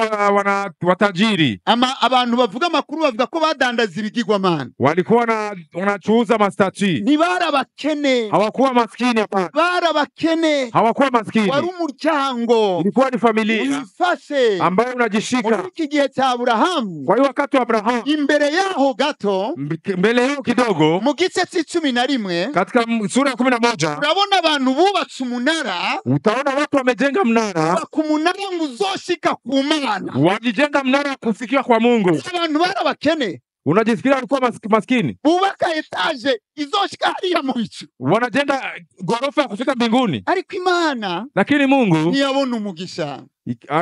watajiri. Abantu bavuga amakuru bavuga ko badandaza ibigirwamana, walikuwa wanachuuza mastati. Ntibari abakene, hawakuwa maskini. Hapana, bari abakene, hawakuwa maskini. wari umuryango, ilikuwa ni familia uyifashe ambayo unajishika. Muri iki gihe cha Abrahamu, kwa hiyo wakati wa Abrahamu, imbere yaho gato, mbele yao kidogo, mu gice c'11 katika sura ya 11, urabona abantu bubatse umunara. utaona watu wamejenga mnara, ku munara ngo uzoshika ku Mana, wajijenga mnara kufikia kwa Mungu. Abantu bari abakene, unajisikia alikuwa maskini, bubaka etage izoshika hariya mu bicu, wanajenga gorofa ya kufika mbinguni. Ariko Imana, lakini Mungu ntiyabona umugisha.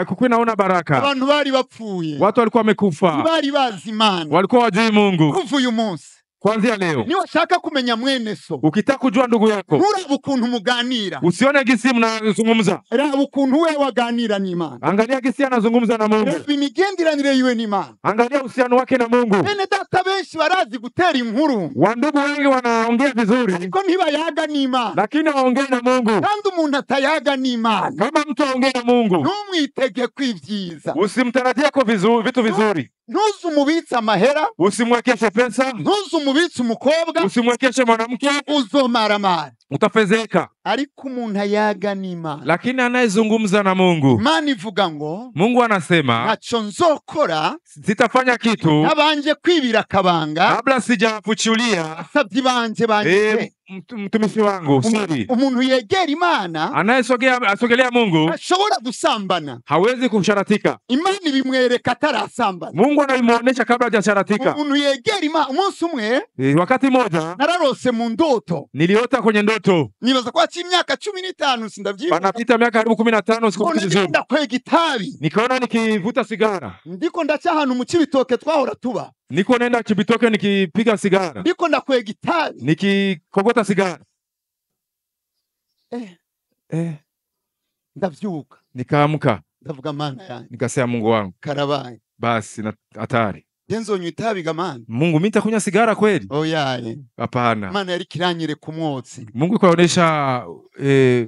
Kukuwa naona baraka. Abantu bari bapfuye, watu walikuwa wamekufa, bari bazi Imana, walikuwa wajui Mungu. Kuva uyu munsi, kuanzia leo, ni washaka kumenya mwene so, ukitaka kujua ndugu yako, nturaba ukuntu muganira, usione gisi mnazungumza, raba ukuntu wewe waganira n'Imana. Angalia gisi anazungumza na Mungu, raba imigenderanire yiwe n'Imana, angalia uhusiano wake na Mungu. Bene data benshi barazi gutera inkuru, wandugu wengi wanaongea vizuri, ariko ntibayaga n'Imana, lakini haongei na Mungu. Kandi umuntu atayaga n'Imana, kama mtu aongea na Mungu, ntumwitege kwivyiza, usimtarajie ko vitu vizuri. Ntuzi umubitsa amahera, usimwekeshe pesa. Ntuzi umubitsa umukobwa, usimwekeshe mwanamke, uzomaramara. Utafezeka. Ariko umuntu ayaga n'Imana, lakini anayezungumza na Mungu, Imana ivuga ngo, Mungu anasema, ntaco nzokora, sitafanya kitu nabanje kwibira akabanga, kabla sijafuchulia asabyi banje mtumishi wangu siri. Umuntu yegera Imana, asogelea Mungu, ashobora gusambana, hawezi kusharatika. Imana ibimwereka atarasambana, Mungu anamuonesha kabla hajasharatika. Umuntu yegera Imana. Umunsi umwe, wakati moja, nararose mu ndoto, niliota kwenye ndoto. Nibaza kwa imyaka 15 sindavyibuka, panapita miaka karibu 15 sikumbuki vizuri. Ndakwega itabi, nikaona nikivuta sigara. Ndiko ndaca ahantu mu Cibitoke twahora tuba, niko nenda Cibitoke nikipiga sigara. Ndiko ndakwega itabi, nikikogota sigara. Ndavyuka, nikaamka, ndavuga Mana yanjye, nikasema Mungu wangu, karabaye basi na hatari. Tenzonywa itabi gamana, Mungu mimi nitakunywa sigara kweli? Oyaye, hapana. Mana yari kiranyere ku mwotsi. Mungu kwaonesha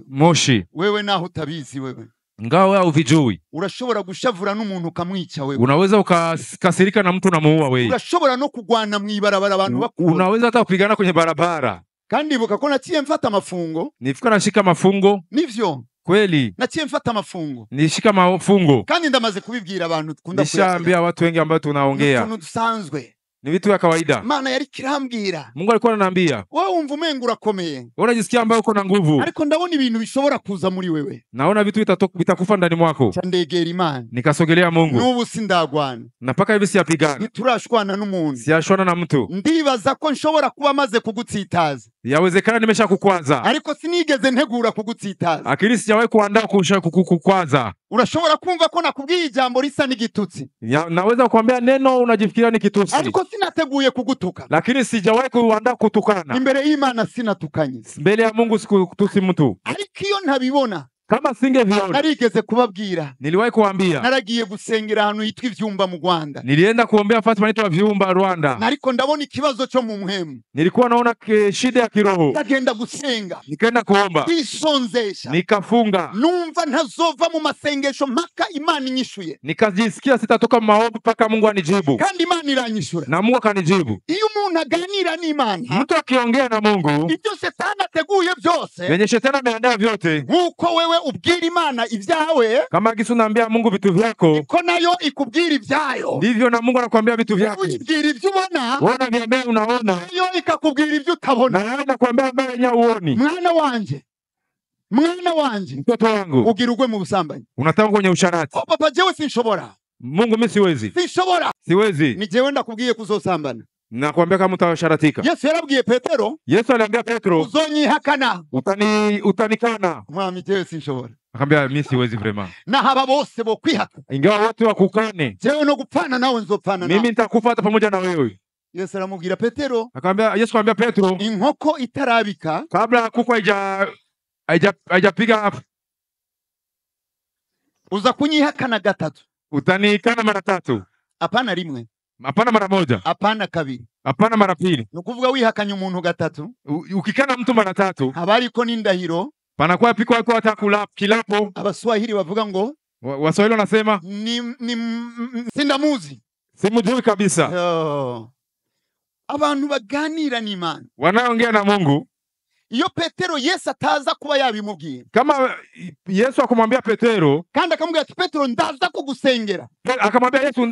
moshi. Wewe naho utabizi, wewe ngawe au vijui, urashobora gushavura n'umuntu ukamwica wewe. Unaweza ukasirika na mtu unamuua wewe. Urashobora no kugwana mwibarabara abantu bakubona. Unaweza hata kupigana kwenye barabara. Kandi ibuka ko naciye mfata mafungo. Nifika nashika mafungo. Nivyo kweli, naciye mfata mafungo, nishika mafungo. Kandi ndamaze kubibwira abantu tukunda nishaambia watu wengi ambao tunaongea, tuntu dusanzwe, ni vitu vya kawaida. Mana yari kirambwira, Mungu alikuwa ananiambia, wewe umva umenga urakomeye, wewe unajisikia ambaye uko na nguvu, ariko ndabona ibintu bishobora kuza muri wewe, naona vitu vitakufa ndani mwako. Chandegera Imana, nikasogelea Mungu. Nubu sindagwana, na mpaka hivi siyapigana, niturashwana n'umuntu, siyashwana na mtu. Ndibaza ko nshobora kuba maze kugutsitaza, yawezekana nimesha kukwaza, ariko sinigeze ntegura kugutsitaza, akili sijawahi kuandaa kukwaza. Urashobora kumva ko nakubwiye ijambo risa n'igitutsi, naweza kuambia neno unajifikiria ni kitutsi, ariko sinateguye kugutuka, lakini sijawahi kuandaa kutukana. Imbere y'Imana sinatukanye, mbele ya Mungu sikutusi mtu. Ariko iyo ntabibona, Kama singeviona, narigeze kubabwira, niliwahi kuambia, naragiye gusengera ahantu hitwa Ivyumba mu Rwanda. nilienda kuombea fasi panaitwa Vyumba Rwanda. Nariko ndabona ikibazo cyo mu mpemu, Nilikuwa naona shida ya kiroho, ndagenda gusenga, nikaenda kuomba, ndisonzesha, nikafunga, numva ntazova mu masengesho mpaka Imana inyishuye, nikajisikia sitatoka maombi mpaka Mungu anijibu, kandi Imana iranyishura. na Mungu akanijibu. Iyo umuntu aganira n'Imana, Mtu akiongea na Mungu, ibyo Satani ateguye byose, venye shetani ameandaa vyote, nkuko wewe ubwira Imana ibyawe, kama Yesu naambia Mungu vitu vyako, ko nayo ikubwira ibyayo. ndivyo na Mungu anakuambia vitu vyake. Uyibwira ibyo ubona, Wana viambia unaona, nayo ikakubwira ibyo utabona. na yeye anakuambia mbele yenyewe uoni. Mwana wanje, Mtoto wangu, ugira ugwe mu busambanyi. unataka kwenye usharati. Oh, papa jewe sinshobora, Mungu mimi siwezi. Siwezi. ni jewe ndakubwiye kuzosambana. Nakwambia kama utasharatika. Yesu yarabwiye Petero, Yesu aliambia Petro, uzonyihakana. utanikana. Mwami jewe sinshobora, Akamwambia mimi siwezi vrema. na haba bose bo kwihaka, Ingawa watu wakukane, jewe no gupfana nawe nzopfana mimi nawe. nitakufa hata pamoja na wewe. Yesu aramubwira Petero, Yesu akamwambia Petro, inkoko itarabika, kabla kuku haijapiga uza kunyihakana gatatu. utanikana mara 3. Apana rimwe, Hapana mara 1, apana kabiri. hapana mara 2. Nukuvuga wihakanye umuntu gatatu, Ukikana mtu mara 3, haba ariko n'indahiro. panakuwa piko wako hata kilapo. Abaswahili bavuga ngo Waswahili wanasema sindamuzi. simujui kabisa. Abantu baganira n'Imana, Wanaongea na Mungu. iyo Petero Yesu ataza kuba yabimubwiye, Kama Yesu akamwambia Petero, kandi akamubwira ati Petero ndaza kugusengera,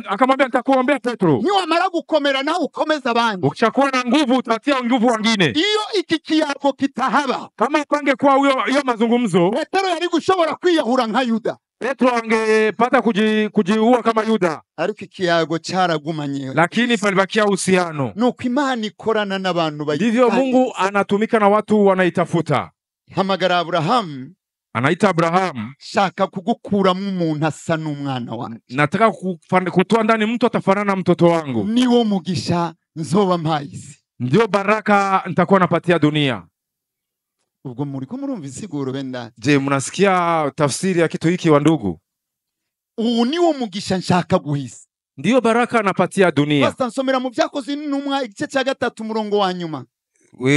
akamwambia nitakuombea Petro, niwamara gukomera nawe ukomeza abandi. ukishakuwa na nguvu utatia nguvu wengine. Iyo iki kiyago kitahaba, Kama pangekuwa hiyo mazungumzo, Petero yari gushobora kwiyahura nka Yuda, Petro angepata kujiua kama Yuda, ariko ikiyago cyaragumanye. lakini palibakia uhusiano. Nuko Imana ikorana n'abantu Ndivyo Mungu anatumika na watu wanaitafuta. Hamagara Abrahamu, Anaita Abrahamu, shaka kugukuramo umuntu asa n'umwana wanjye, nataka kutoa ndani mtu atafanana na mtoto wangu, niwo mugisha nzoba mpayisi. ndio baraka nitakuwa napatia dunia. Ubwo muriko murumva isiguro benda? Je, mnasikia tafsiri ya kitu hiki wa ndugu? Ubu niwo mugisha nshaka guhisa, Ndio baraka napatia dunia. Pastor nsomera mu Vyakozwe n'Intumwa igice cya 3 umurongo wa nyuma.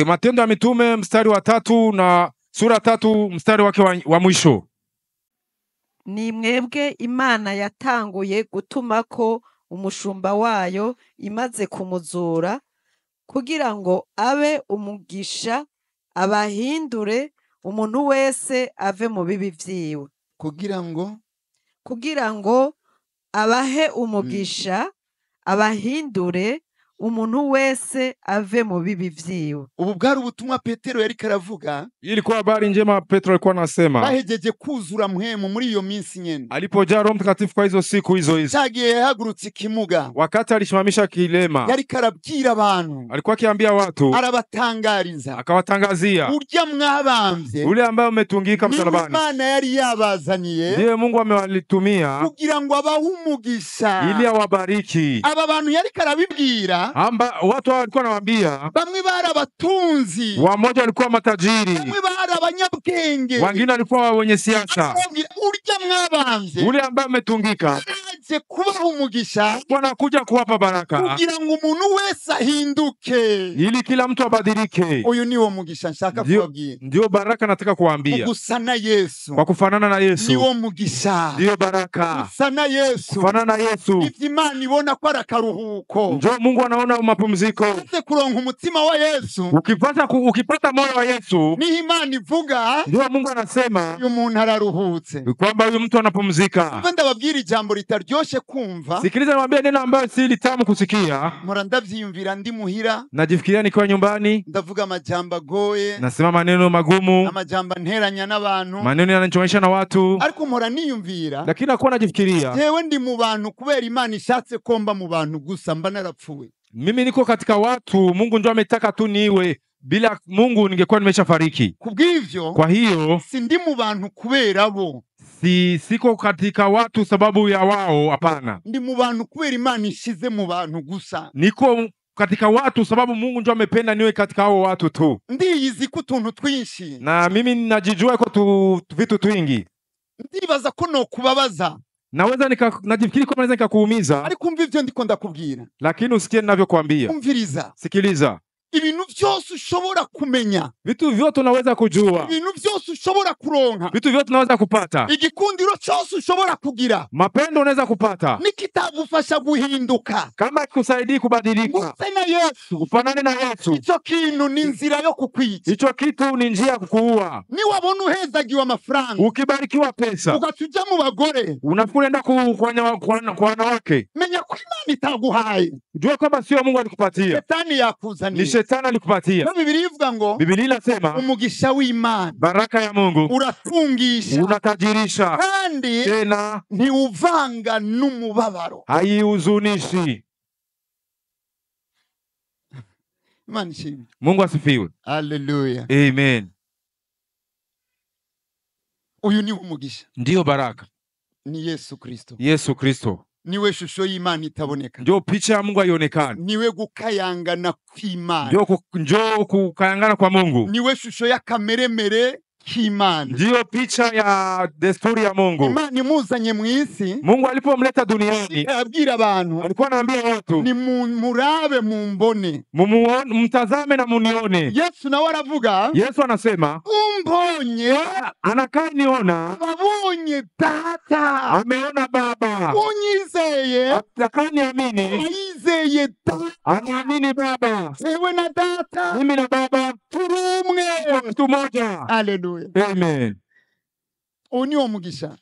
Matendo ya Mitume mstari wa 3 na sura 3 mstari wake wa mwisho. Ni mwebwe Imana yatanguye gutumako umushumba wayo imaze kumuzura, kugira ngo abe umugisha abahindure umuntu wese ave mu bibi vyiwe. Kugira ngo abahe umugisha abahindure umuntu wese ave mu bibi vyiwe. Ubu bwari ubutumwa Petero yari karavuga. Ilikuwa habari njema Petro alikuwa anasema. Bahejeje kuzura mpwemu muri iyo minsi nyene. Alipojaa Roho Mtakatifu kwa hizo siku hizo. Chagiye yahagurutse ikimuga. Wakati alishimamisha kilema. Yari karabwira abantu. Alikuwa akiambia watu. Arabatangariza. Akawatangazia. Urya mwabambye. Ule ambaye umetungika msalabani. Imana yari yabazaniye. Ndiye Mungu amewalitumia. Kugira ngo abahumugisha. Ili awabariki. Aba bantu yari karabibwira. Watu walikuwa nawaambia. Bamwe bari abatunzi. Wamoja walikuwa matajiri. Bamwe bari abanyabwenge. Wengine walikuwa wenye siasa. Urya mwabambye. Ule ambaye umetungika. Aje kubaha umugisha. Wanakuja kuwapa baraka. Kugira ngo umuntu wese ahinduke. Ili kila mtu abadilike. Uyu niwo mugisha nshaka kubabwira. Ndio baraka nataka kuambia. Kugusana Yesu. Kwa kufanana na Yesu. Niwo mugisha. Ndio baraka. Kugusana Yesu. Kufanana na Yesu. Ivyo Imana ibona ko ari akaruhuko. Ndio Mungu anaona mapumziko. Umaze kuronka umutima wa Yesu. Ukipata moyo wa Yesu. Ni Imana ivuga. Ndio Mungu anasema. Uyu muntu araruhutse. Kwamba huyu mtu anapumzika. Ndababwira ijambo ritaryoshe kumva. Sikiliza niwaambie neno ambayo si litamu kusikia. Mpora ndavyiyumvira ndi muhira. Najifikiria nikiwa nyumbani. Ndavuga amajambo agoye. Nasema maneno magumu. Amajambo nteranya n'abantu. Maneno yananichomesha na watu. Ariko mpora niyumvira. Lakini nakuwa najifikiria. Jewe ndi mu bantu kubera Imana ishatse komba mu bantu gusa mba narapfuye. Mimi niko katika watu, Mungu ndio ametaka tu niwe. Bila Mungu ningekuwa nimeshafariki. Kubw'ivyo. Kwa hiyo sindi mu bantu kubera bo. Siko katika watu sababu ya wao, hapana. Ndi mu bantu kubera Imana ishize mu bantu gusa. Niko katika watu, sababu Mungu ndio amependa niwe katika hao watu tu. ndiyizi ko utuntu twinshi Na mimi ninajijua kwa vitu twingi. ndibaza ko no kubabaza Naweza najifikiri kwamba naweza nikakuumiza, ariko umva ivyo ndiko ndakubwira. lakini usikie ninavyokuambia. Umviriza, Sikiliza. ibintu byose ushobora kumenya, Vitu vyote unaweza kujua, ibintu byose ushobora kuronka, vitu vyote unaweza kupata, igikundiro cyose ushobora kugira, mapendo unaweza kupata, nikitagufasha guhinduka kama kikusaidii kubadilika muse na Yesu, ufanane na Yesu, ico kintu ni nzira yo kukwica. hicho kitu ni njia ya kukuua. Niwabona uhezagiwe amafaranga Ukibarikiwa pesa, ugatuja mu bagore, unakwenda kwa wanawake, menya ko Imana itaguhaye, jua kwamba sio Mungu alikupatia, Shetani ni yakuzaniye. shetani alikupatia. Na Biblia ivuga ngo Biblia inasema umugisha w'Imana baraka ya Mungu uratungisha unatajirisha, kandi tena ntiuvanga n'umubabaro. haihuzunishi. Imana ishimwe. Mungu asifiwe. Haleluya. Amen. Uyu ni umugisha, Ndiyo baraka. ni Yesu Kristo, Yesu Kristo niwe shusho y'Imana itaboneka, ndio picha ya Mungu haionekani, niwe gukayangana kw'Imana, ndio kukayangana kwa Mungu, niwe shusho y'akameremere k'Imana, ndio picha ya desturi ya Mungu. Imana imuzanye mu isi, Mungu alipomleta duniani abwira abantu alikuwa anaambia watu ni murabe mumbone. mtazame na munione. Yesu nawe aravuga, Yesu anasema umbonye anakaa niona abonye Data, ameona Baba, unyizeye atakaniamini ayizeye Data, anaamini Baba. ewe na Data Mimi na Baba turi umwe. mtu mmoja. Haleluya. Amen. Uyu ni wo mugisha,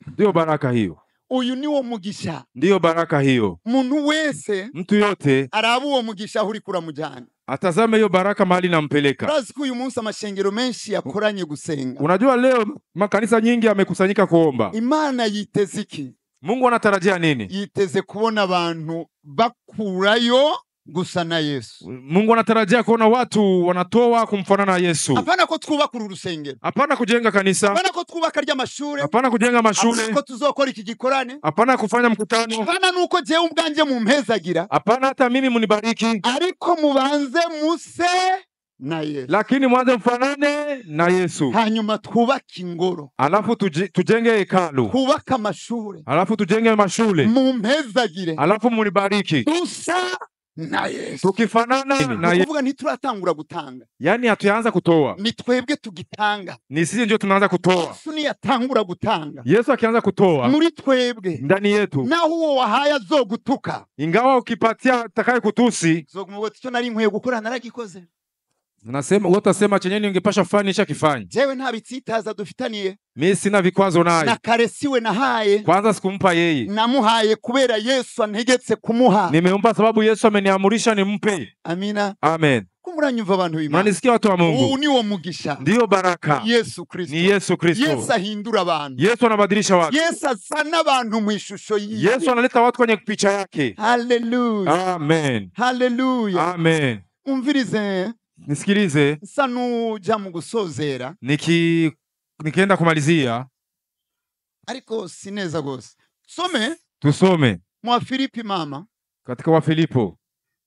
Ndio baraka hiyo, uyu ni wo mugisha. ndio baraka hiyo. Muntu wese Mtu yote araba uwo mugisha aho uri kuramujyana. atazame hiyo baraka mahali nampeleka. Urazi ko uyu munsi amashengero menshi yakoranye gusenga. Unajua leo makanisa nyingi yamekusanyika kuomba. Imana yiteze iki? Mungu anatarajia nini? Yiteze kubona abantu bakurayo gusa na Yesu. Mungu anatarajia kuona watu wanatoa kumfanana na Yesu. Hapana ko twubaka uru rusengero, Hapana kujenga kanisa, hapana ko twubaka ry'amashure, hapana kujenga mashule, hapana ko tuzokora iki gikorane, hapana kufanya mkutano, hapana nuko jewe ubwanje mu mpezagira, hapana hata mimi munibariki, ariko mubanze muse na Yesu, lakini mwanze mfanane na Yesu. hanyuma twubake ingoro, Alafu tujenge hekalu, twubake amashure, alafu tujenge mashule, mu mpezagire alafu munibariki. dusa na Yesu. Tukifanana na Yesu, Kuvuga ntituratangura gutanga, yani hatuanza kutoa, ni twebwe tugitanga. ni sisi ndio tunaanza kutoa. Yesu niyatangura gutanga Yesu akianza kutoa muri twebwe, ndani yetu, naho uwo wahaye azogutuka, ingawa ukipatia atakaye kutusi, zogumuwe icyo nari nkwiye gukora naragikoze, unasema wewe utasema chenye ningepasha fanya nishakifanya. jewe nta bitsitaza dufitaniye, Mimi sina vikwazo na naye. karesiwe nahaye, Kwanza sikumpa yeye, namuhaye kubera Yesu antegetse kumuha. nimempa sababu Yesu ameniamurisha nimpe. Amina. Amen. Kumuranyumva abantu b'Imana, Mnanisikia watu wa Mungu? ubu ni wo mugisha, Ndiyo baraka. Yesu Kristo. Ni Yesu Kristo. Yesu ahindura abantu, Yesu anabadilisha watu. Yesu azana abantu mu ishusho yiwe. Yesu analeta watu kwenye picha yake. Haleluya, Amen. haleluya. Amen. Umvirize, Nisikilize, nsa nuja mu gusozera nikienda kumalizia, ariko si neza gose. Some tusome mu Filipi mama, katika Wafilipo,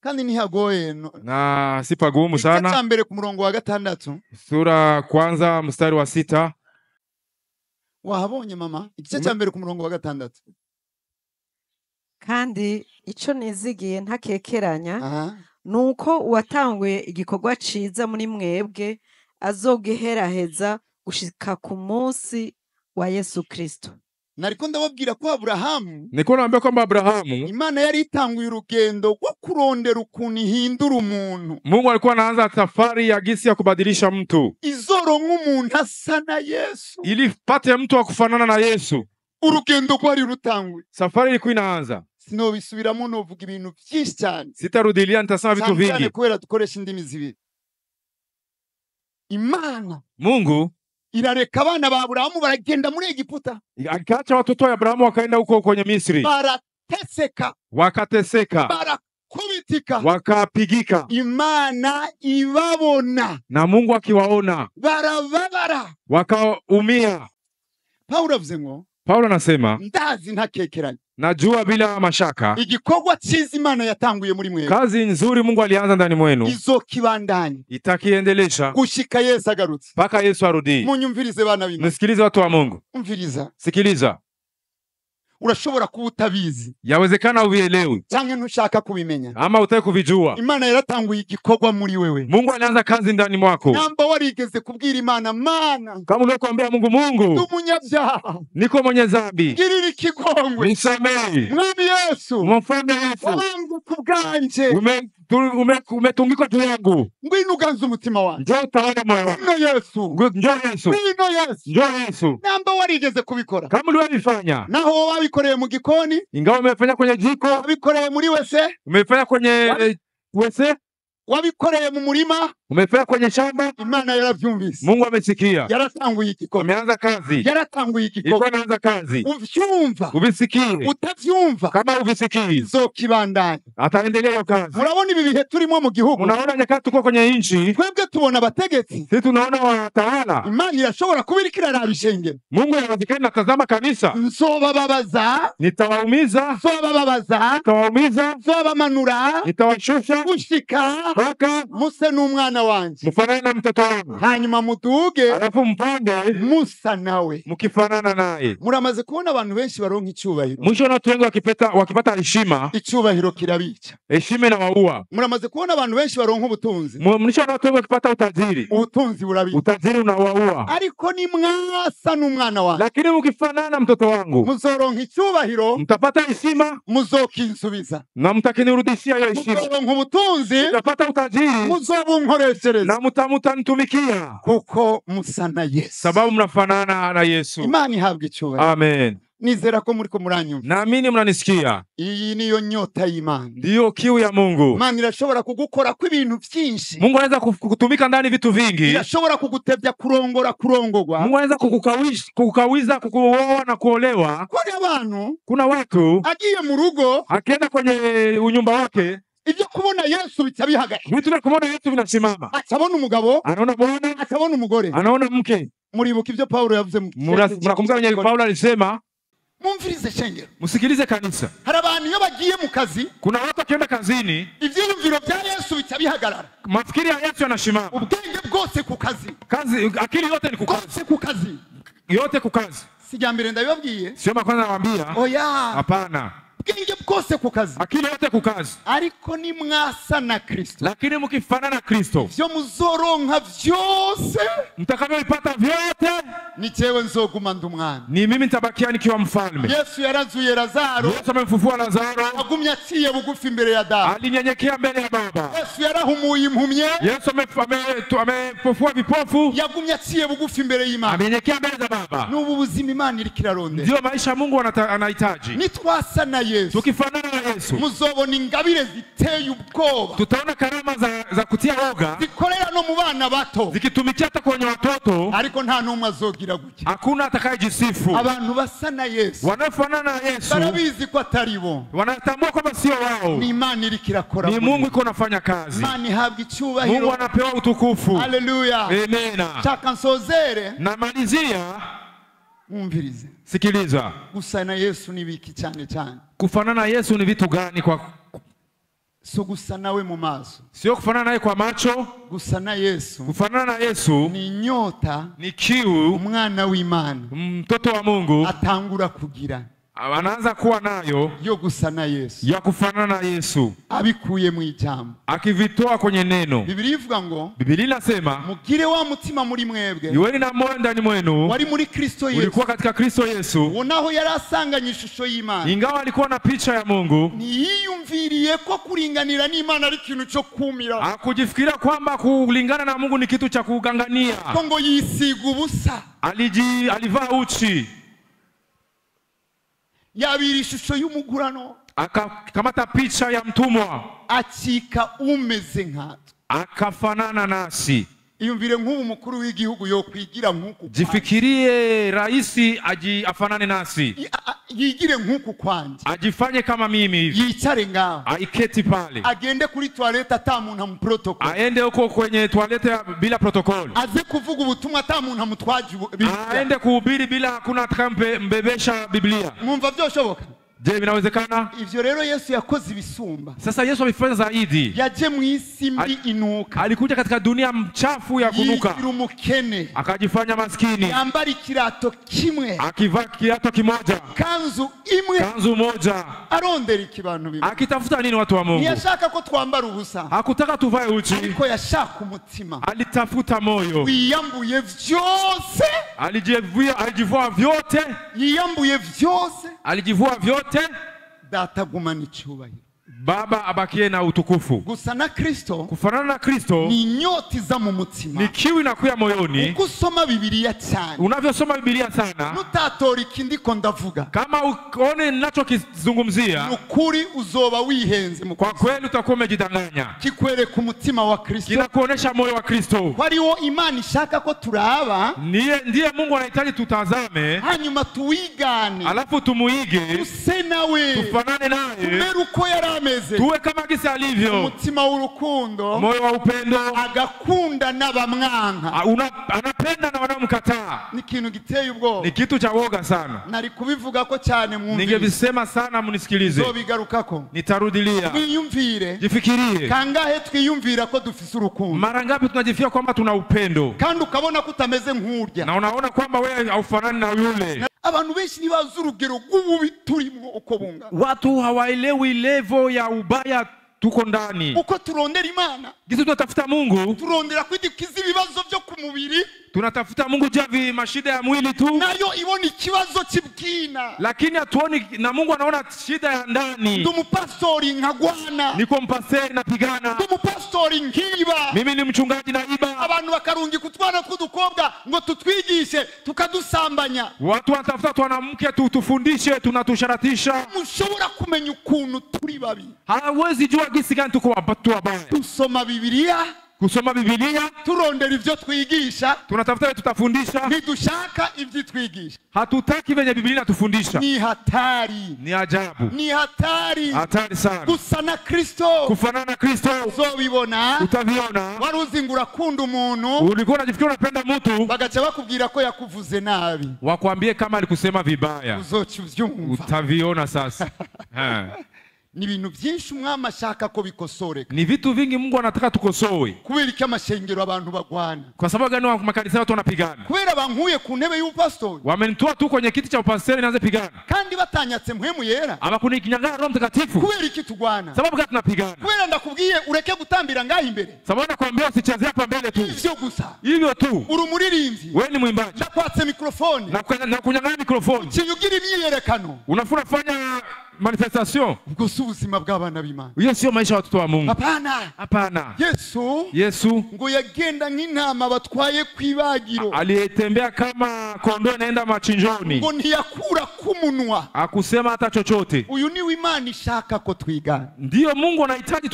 kandi ntihagoye na si pagumu igice sana. cya mbere ku murongo wa 6 Sura kwanza mstari wa 6. wahabonye mama? Igice cya mbere ku murongo wa 6. kandi icyo nizigiye ntakekeranya Aha. nuko uwatanguye igikorwa ciza muri mwebwe azogiheraheza gushika ku munsi wa Yesu Kristo. Nariko ndababwira ko Aburahamu, Niko naambia kwamba Abrahamu, Imana yari itanguye urugendo rwo kurondera ukuntu ihindura umuntu, Mungu alikuwa anaanza safari ya gisi ya kubadilisha mtu izoronka umuntu asa na Yesu. ili pate mtu wa kufanana na Yesu. Urugendo rwari rutanguye, Safari ilikuwa inaanza. sinobisubiramo, novuga ibintu byinshi cyane, Sitarudilia, nitasema vitu cyane cyane vingi. kubera dukoresha indimi zibiri. Imana Mungu irareka abana ba Aburahamu baragenda muri Egiputa, akaacha watoto wa Abrahamu wakaenda huko kwenye Misri, barateseka, wakateseka, barakubitika, wakapigika, Imana ibabona, na Mungu akiwaona barababara. wakaumia. Paulo avuze ngo Paulo anasema, ndazi ntakekeranye, najua bila mashaka igikorwa cyiza Imana yatanguye muri mwe, kazi nzuri Mungu alianza ndani mwenu izokibandanya itakiendelesha gushika Yesu agarutse. mpaka Yesu arudi. Munyumvirize bana b'Imana, Nisikilize watu wa Mungu, umviriza. sikiliza. Urashobora kuba utabizi Yawezekana uvielewi cyangwa ntushaka kubimenya, ama utaki kuvijua. Imana yaratanguye igikorwa muri wewe. Mungu alianza kazi ndani mwako. Namba warigeze kubwira Imana, Mana, Kama ungekwambia Mungu, Mungu, umunyabyaha, niko mwenye dhambi, girira ikigongwe, nisamehe. Mwami Yesu, Mfalme Yesu, wabangu kubwanje, umetungikwa juu yangu, ngwino uganze umutima wanjye. njoo utawale moyo wangu. Ngwino Yesu, Njoo Yesu, ngwino Yesu, njoo Yesu. namba warigeze kubikora, Kama uliwafanya, naho wabikoreye mu gikoni, ingawa umefanya kwenye jiko, wabikoreye muri wese, umefanya kwenye wese, wabikoreye mu murima, umefanya kwenye shamba, Imana yaravyumvise. Mungu amesikia, Yaratanguye igikorwa, ameanza kazi, yaratanguye ilikuwa igikorwa. anaanza kazi. Uvyumva, Ubisikie, utavyumva, kama uvisikii izokibandanya. ataendelea hiyo kazi. Murabona ibi bihe turimo mu gihugu, Unaona nyakati tuko kwenye nchi, twebwe tubona abategetsi, sisi tunaona watawala. Imana irashobora kuba iriko iraraba ishengero. Mungu anawezekana natazama kanisa, Nzobababaza, nitawaumiza, nzobababasa, nitawaumiza, nzobamanura, nitawashusha gushika mpaka muse n'umwana wanje, mfanane na mtoto wangu, hanyuma muduge alafu mpande musa nawe. mkifanana naye. Muramaze kubona abantu benshi baronka icyubahiro, Mwisho na watu wengi wakipata heshima, icyubahiro kirabica. heshima inawaua. Muramaze kubona abantu benshi baronka ubutunzi, Mwisho na watu wengi wakipata utajiri, ubutunzi burabica. utajiri unawaua. Ariko ni mwasa n'umwana wanje, Lakini mkifanana na mtoto wangu, muzoronka icyubahiro, mtapata heshima muzokinsubiza. na mtakinirudishia hiyo heshima. Muzoronka ubutunzi, Mtapata utajiri muzobunkoreshereza, na mtanitumikia, kuko musa na Yesu. sababu mnafanana na Yesu. Imana ihabwa icyubahiro. Amen. Nizera ko muriko muranyumva. Naamini mnanisikia. Iyi niyo nyota y'Imana. Ndiyo kiu ya Mungu. Imana irashobora kugukora kw'ibintu byinshi. Mungu anaweza kukutumika ndani vitu vingi. Irashobora kugutebya kurongorwa. Mungu anaweza kukukawiza kukuoa na kuolewa. Kuna watu agiye mu rugo, akienda kwenye unyumba wake, ibyo kubona Yesu bitabihagaye. Vitu vya kumwona Yesu vinasimama. Atabona umugabo, anaona bwana, atabona umugore, anaona mke. Muribuka ibyo Paulo yavuze mu mnakumbuka wenye Paulo alisema, mumvirize shengero, musikilize kanisa. Hari abantu iyo bagiye mu kazi, kuna watu wakienda kazini, ivyiyumviro bya Yesu bitabihagarara. Mafikiri ya Yesu yanashimama. Ubwenge bwose ku kazi. Akili yote ni ku kazi. Yote ku kazi. Sijambere ndabibabwiye. Sio kwanza nawaambia. Oya. Hapana. Ubwenge bwose ku kazi. Akili yote ku kazi. Ariko ni mwasa na Kristo. Lakini mkifanana na Kristo, vyo muzoronka vyose, mtakavyopata vyote, ni jewe nzoguma ndumwana. Ni mimi nitabakia nikiwa mfalme. Yesu yarazuye Lazaro. Yesu amemfufua Lazaro. Agumya aciye bugufi imbere ya Data. Alinyenyekea mbele ya Baba. Yesu yarahumuye impumye. Yesu amefufua vipofu. Yagumya aciye bugufi imbere y'Imana. Amenyenyekea mbele za Baba. N'ubu buzima Imana iriko irarondera. Ndio maisha Mungu anahitaji. Nitwasa na Yesu, tukifanana na Yesu, muzobona ingabire ziteye ubwoba. Tutaona karama za kutia woga zikorera no mu bana bato, zikitumikia hata kwenye watoto, ariko nta numwe azogira gutya. Hakuna atakayejisifu. Abantu basa na Yesu, wanafanana na Yesu, barabizi ko atari bo, wanatambua kwamba sio wao. Ni Imana iriko irakora, ni Mungu iko nafanya kazi. Imana ihabwa icyubahiro, Mungu anapewa utukufu. Haleluya, amen. Chaka nsozere na malizia, mwumvirize, sikiliza. Gusa na Yesu ni biki cyane cyane? Kufanana na Yesu ni vitu gani? So gusa nawe mu maso, sio kufanana naye kwa macho. Gusa na Yesu, kufanana na Yesu ni nyota, ni kiu umwana w'Imana, mtoto wa Mungu atangura kugira, anaanza kuwa nayo, yo gusa na Yesu, ya kufanana na Yesu, abikuye mu ijambo, akivitoa kwenye neno. Biblia ivuga ngo, Biblia inasema, mugire wa mutima muri mwebwe, iweni na moyo ndani mwenu wari muri Kristo Yesu, ulikuwa katika Kristo Yesu, unaho yarasanganye ishusho y'Imana, ingawa alikuwa na picha ya Mungu, niyumviriye ko kuringanira n'Imana ari kintu cyo kumira, akujifikiria kwamba kulingana na Mungu ni kitu cha kugangania, ko ngo yisiga ubusa, alivaa uchi, yabira ishusho y'umugurano, akakamata picha ya mtumwa, acika umeze nkatwe, akafanana nasi. iyumvire nk'ubu mukuru w'igihugu yo kwigira nk'uku. Jifikirie raisi afanane nasi. Yigire nk'uku kwanje. Ajifanye kama mimi hivi. Yicare ngaho. Aiketi pale. Agende kuri toilette atamuntu amuprotocol. Aende huko kwenye toilette bila protocol. Aze kuvuga ubutumwa atamuntu amutwaje Biblia. Aende kuhubiri bila hakuna atakambebesha Biblia. Mwumva byoshoboka? Je, vinawezekana? Ivyo rero Yesu yakoze ibisumba. Sasa Yesu amefanya zaidi. Yaje mu isi mbi inuka. Alikuja katika dunia mchafu ya kunuka. Yisira umukene. Akajifanya maskini. Yambara ikirato kimwe. Akivaa kiatu kimoja. Kanzu imwe. Kanzu moja. Arondera ikibantu bimwe. Akitafuta nini watu wa Mungu? Yashaka ko twambara ubusa. Hakutaka tuvae uchi. Ariko yashaka umutima. Alitafuta moyo. Wiyambuye vyose. Alijivua vyote. Yiyambuye vyose. Alijivua vyote. Data gumana icyubahiro. Baba abakie na utukufu. Gusa na Kristo, kufanana na Kristo ni inyota iza mu mutima. Ni kiu inakuya moyoni. Uko usoma Biblia cyane. Unavyosoma Biblia sana. Nutatora ikindi ko ndavuga. Kama uone ninachokizungumzia. Ukuri uzoba wihenze mu. Kwa kweli utakuwa umejidanganya. Kikwereka umutima wa Kristo. Kinakuonesha moyo wa Kristo. Kwariwo Imana ishaka ko turaba. Ndiye Mungu anahitaji tutazame. Hanyuma tuwigane. Alafu tumuige. Use nawe. Tufanane naye. Tumere uko yarameze. Tuwe kama gisi alivyo. Umutima w'urukundo. Moyo wa upendo. Agakunda n'abamwanka. Anapenda na wanaomkataa. Ni kintu giteye ubwoba. Ni kitu cha woga sana. Nari kubivuga ko cyane mwumvise. Ningebisema sana munisikilize. Zobigarukako. Nitarudilia. Mwiyumvire. Jifikirie. Kangahe twiyumvira ko dufise urukundo. Mara ngapi tunajifikia kwamba tuna upendo. Kandi ukabona kutameze nk'urya. Na unaona kwamba wewe haufanani na yule. Abantu benshi nibaza urugero rw'ububi turimo uko bunga. Watu hawaelewi level ya ubaya tuko ndani. Uko turondera Imana. Gizi tunatafuta Mungu. Turondera kwidikiza ibibazo byo ku mubiri. Tunatafuta Mungu javi mashida ya mwili tu. Nayo ibona ikibazo kibwina. Lakini hatuoni na Mungu anaona shida ya ndani. Ndi umupastori nkagwana. Niko mpastori napigana. Ndi umupastori nkiba. Mimi ni mchungaji naiba. Abantu bakarungi kutwana kudukobwa ngo tutwigishe tukadusambanya. Watu wanatafuta twanamke tutufundishe tunatusharatisha. Mushobora kumenya ukuntu turi babi. Hawezi jua gisi gani tuko wabaya. Tusoma Biblia. Kusoma Biblia. Turondera ivyo twigisha. Tunatafuta tutafundisha. Ntidushaka ivyo twigisha. Hatutaki venye Biblia inatufundisha. Ni hatari. Ni ajabu. Ni hatari. Hatari sana. Gusa na Kristo. Kufanana na Kristo. Uzobibona. Utaviona. Waruzingura kunda umuntu. Ulikuwa unajifikiria unapenda mtu. Bagacha bakubwira ko yakuvuze nabi. Wakwambie kama alikusema vibaya. Uzoca uvyumva. Utaviona sasa. Ni ibintu byinshi umwami ashaka ko bikosoreka. Ni vitu vingi Mungu anataka tukosowe. Kubera iki amashengero abantu bagwana. Kwa sababu gani wa makanisa watu wanapigana? Kubera bankuye ku ntebe y'upastori. Wamenitoa tu kwenye kiti cha upastori naanze pigana. Kandi batanyatse mpwemu yera. Abakunikinyangana Roho Mtakatifu. Kubera iki tugwana? Sababu gani tunapigana? Kubera ndakubwiye ureke gutambira ngaho imbere. Sababu nakwambia usicheze hapa mbele tu. Ivyo gusa. Hivyo tu. Uri umuririmbyi. Wewe ni mwimbaji. Ndakwatse mikrofoni. Na kunyang'anya mikrofoni. Kinyugira imyiyerekano. Unafanya manifestation. Ubwo si ubuzima bw'abana b'Imana. Hiyo sio maisha ya watoto wa Mungu. Hapana. Hapana. Yesu ngo yagenda nk'intama batwaye kwibagiro. Alitembea kama kondoo inaenda machinjoni. Ngo ntiyakura kumunwa. Akusema hata chochote. Uyu ni Imana ishaka ko twigana. Ndio Mungu anahitaji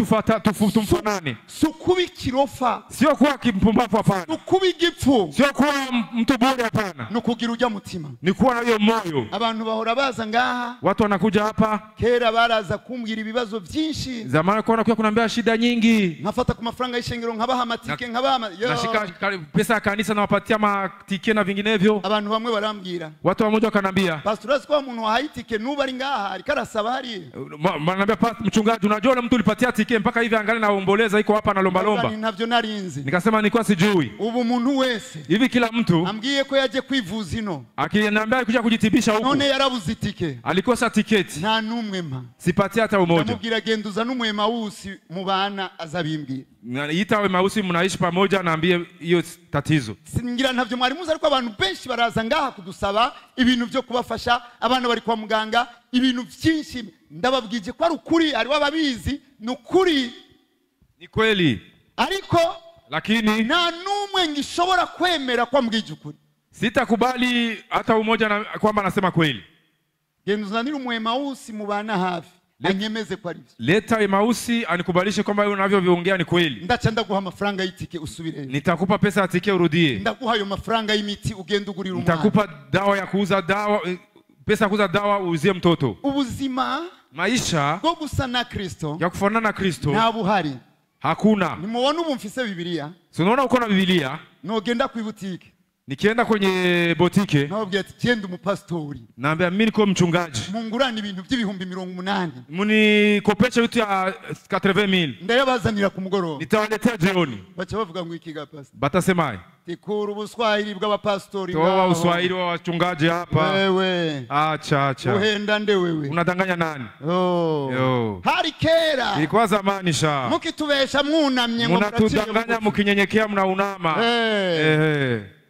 tumfanane. Sukubi kirofa. Sio kuwa kimpumbavu hapana. Sukubi gipfu. Sio kuwa mtu bure hapana. Nukugira ujya mutima. Ni kuwa na hiyo moyo. Abantu bahora baza ngaha. Watu wanakuja hapa. Kera baraza kumbwira ibibazo byinshi. Zamani kwa nakuya kunambia shida nyingi. Nkafata ku mafaranga y'ishengero nkabaha amatike nkabaha. Nashika pesa ya kanisa na wapatia matike na vinginevyo. Abantu bamwe barambwira. Watu wamoja wakanambia. Pastor aziko umuntu wahaye itike nuba ari ngaha ariko arasaba hari. Manambia mchungaji unajua na mtu ulipatia tike mpaka hivi angalia naomboleza iko hapa na lomba lomba. Navyo narinzi. Nikasema nilikuwa sijui. Ubu muntu wese. Hivi kila mtu ambwiye ko yaje kwivuza ino. Akiniambia kuja kujitibisha huko. None yarabuze itike. Alikosa tiketi. Nta numwe mpa. Sipatia hata umoja. Namubwira genduza n'umwe mausi mu bana azabimbwira. Yitawe mausi mnaishi pamoja naambie hiyo tatizo. Singira ntavyo mwari muzi ariko abantu benshi baraza ngaha kudusaba ibintu byo kubafasha abana bari kwa muganga ibintu byinshi ndababwije ko ari ukuri ari wababizi nukuri ni kweli ariko lakini nta numwe ngishobora kwemera kwa mbwije ukuri. Sitakubali hata umoja na kwamba anasema kweli. Genduza ni umwe mausi mu bana hafi. anyemeze kwa rivyo. Leta Emausi anikubalishe kwamba unavyoviongea ni kweli. Ndacha ndaguha amafaranga y'itike usubire. Nitakupa pesa ya tike urudie. Ndaguha ayo mafaranga y'imiti ugenda ugurira umwana. Nitakupa dawa ya kuuza dawa, pesa ya kuuza dawa uuzie mtoto. Ubuzima maisha bwo gusa na Kristo ya kufanana na Kristo nta buhari. Hakuna. Nimuona ubu mfise Biblia. Unaona uko na Biblia? Nogenda ku ibutike. Nikienda kwenye botike, nababwiye ati genda umupastori. Naambia mimi niko mchungaji. Mungurana ibintu by'ibihumbi 80. Munikopesha vitu ya 80,000. Ndayabazanira ku mugoroba. Nitawaletea jioni. Bacha bavuga ngo ikiga pastor. Batasemaye. Tikuru ubuswahili bw'abapastori ngaho. Toa uswahili wa wachungaji hapa. Wewe. Acha. Uhenda nde wewe. Unadanganya nani? Yo. Hari kera. Ilikuwa zamani sha. Mukitubesha mwunamye ngo munatudanganya mukinyenyekea mnaunama.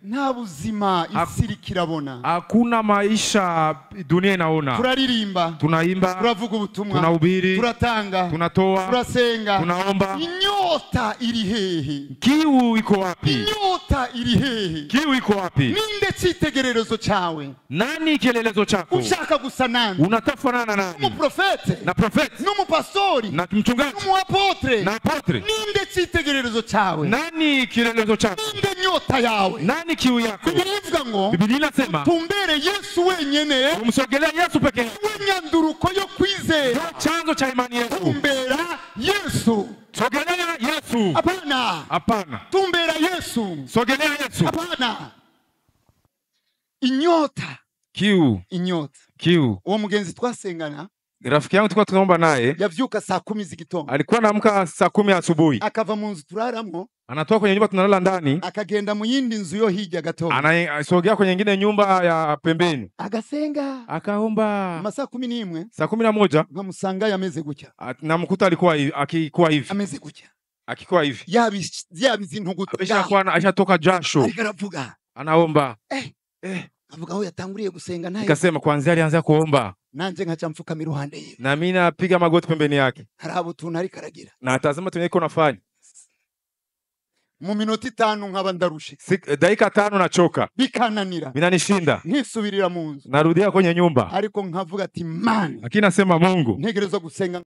Nta buzima isi kirabona. Hakuna maisha dunia inaona. Turaririmba, tunaimba, turavuga ubutumwa, tunahubiri, turatanga, tunatoa, turasenga, tunaomba. Inyota iri hehe? Kiu iko wapi? Inyota iri hehe? Kiu iko wapi? Ninde cyitegererezo cyawe? Nani kielelezo chako? Ushaka gusa nani? Unatafanana nani? Umuprofete, na profeti, n'umupastori, na mchungaji, n'umuapotre, na apotre. Ninde cyitegererezo cyawe? Nani kielelezo chako? Ninde nyota yawe? Nani kiu yako? Biblia ngo, Biblia inasema tumbere Yesu wenyene, umsogelea Yesu pekee. Nyanduruko yo kwizera, chanzo cha imani yetu. Tumbera Yesu. Sogelea Yesu. Hapana. Tumbera Yesu. Sogelea Yesu. Hapana. Inyota. Inyota. Uwo mugenzi twasengana, rafiki yangu tulikuwa tunaomba naye, yavyuka saa 10 z'igitondo. Alikuwa anaamka saa 10 asubuhi. Akava mu nzu turaramo. Anatoka kwenye nyumba tunalala ndani. Akagenda mu yindi nzu yo hirya gato. Anasogea kwenye nyingine nyumba ya pembeni. Agasenga. Akaomba. Masaa 11. Saa 11. Nkamusanga yameze gutya. Namkuta alikuwa akikuwa hivi. Ameze gutya. Akikuwa hivi. Yabizi ntuguta. Ashatoka jasho. Akaravuga. Anaomba. Avuga aho yatanguriye gusenga naye. Nikasema kwanza alianza kuomba. Nanje nkaca mfukama iruhande yiwe. Na mimi napiga magoti pembeni yake. Harabo tuntu ari karagira. Na atazama tunye iko nafanya. Mu minota 5 nkaba ndarushe. Dakika 5 nachoka. Bikananira. Binanishinda. Nkisubirira mu nzu. Narudia kwenye nyumba. Ariko nkavuga ati man. Lakini nasema Mungu. Ntegerezwa gusenga.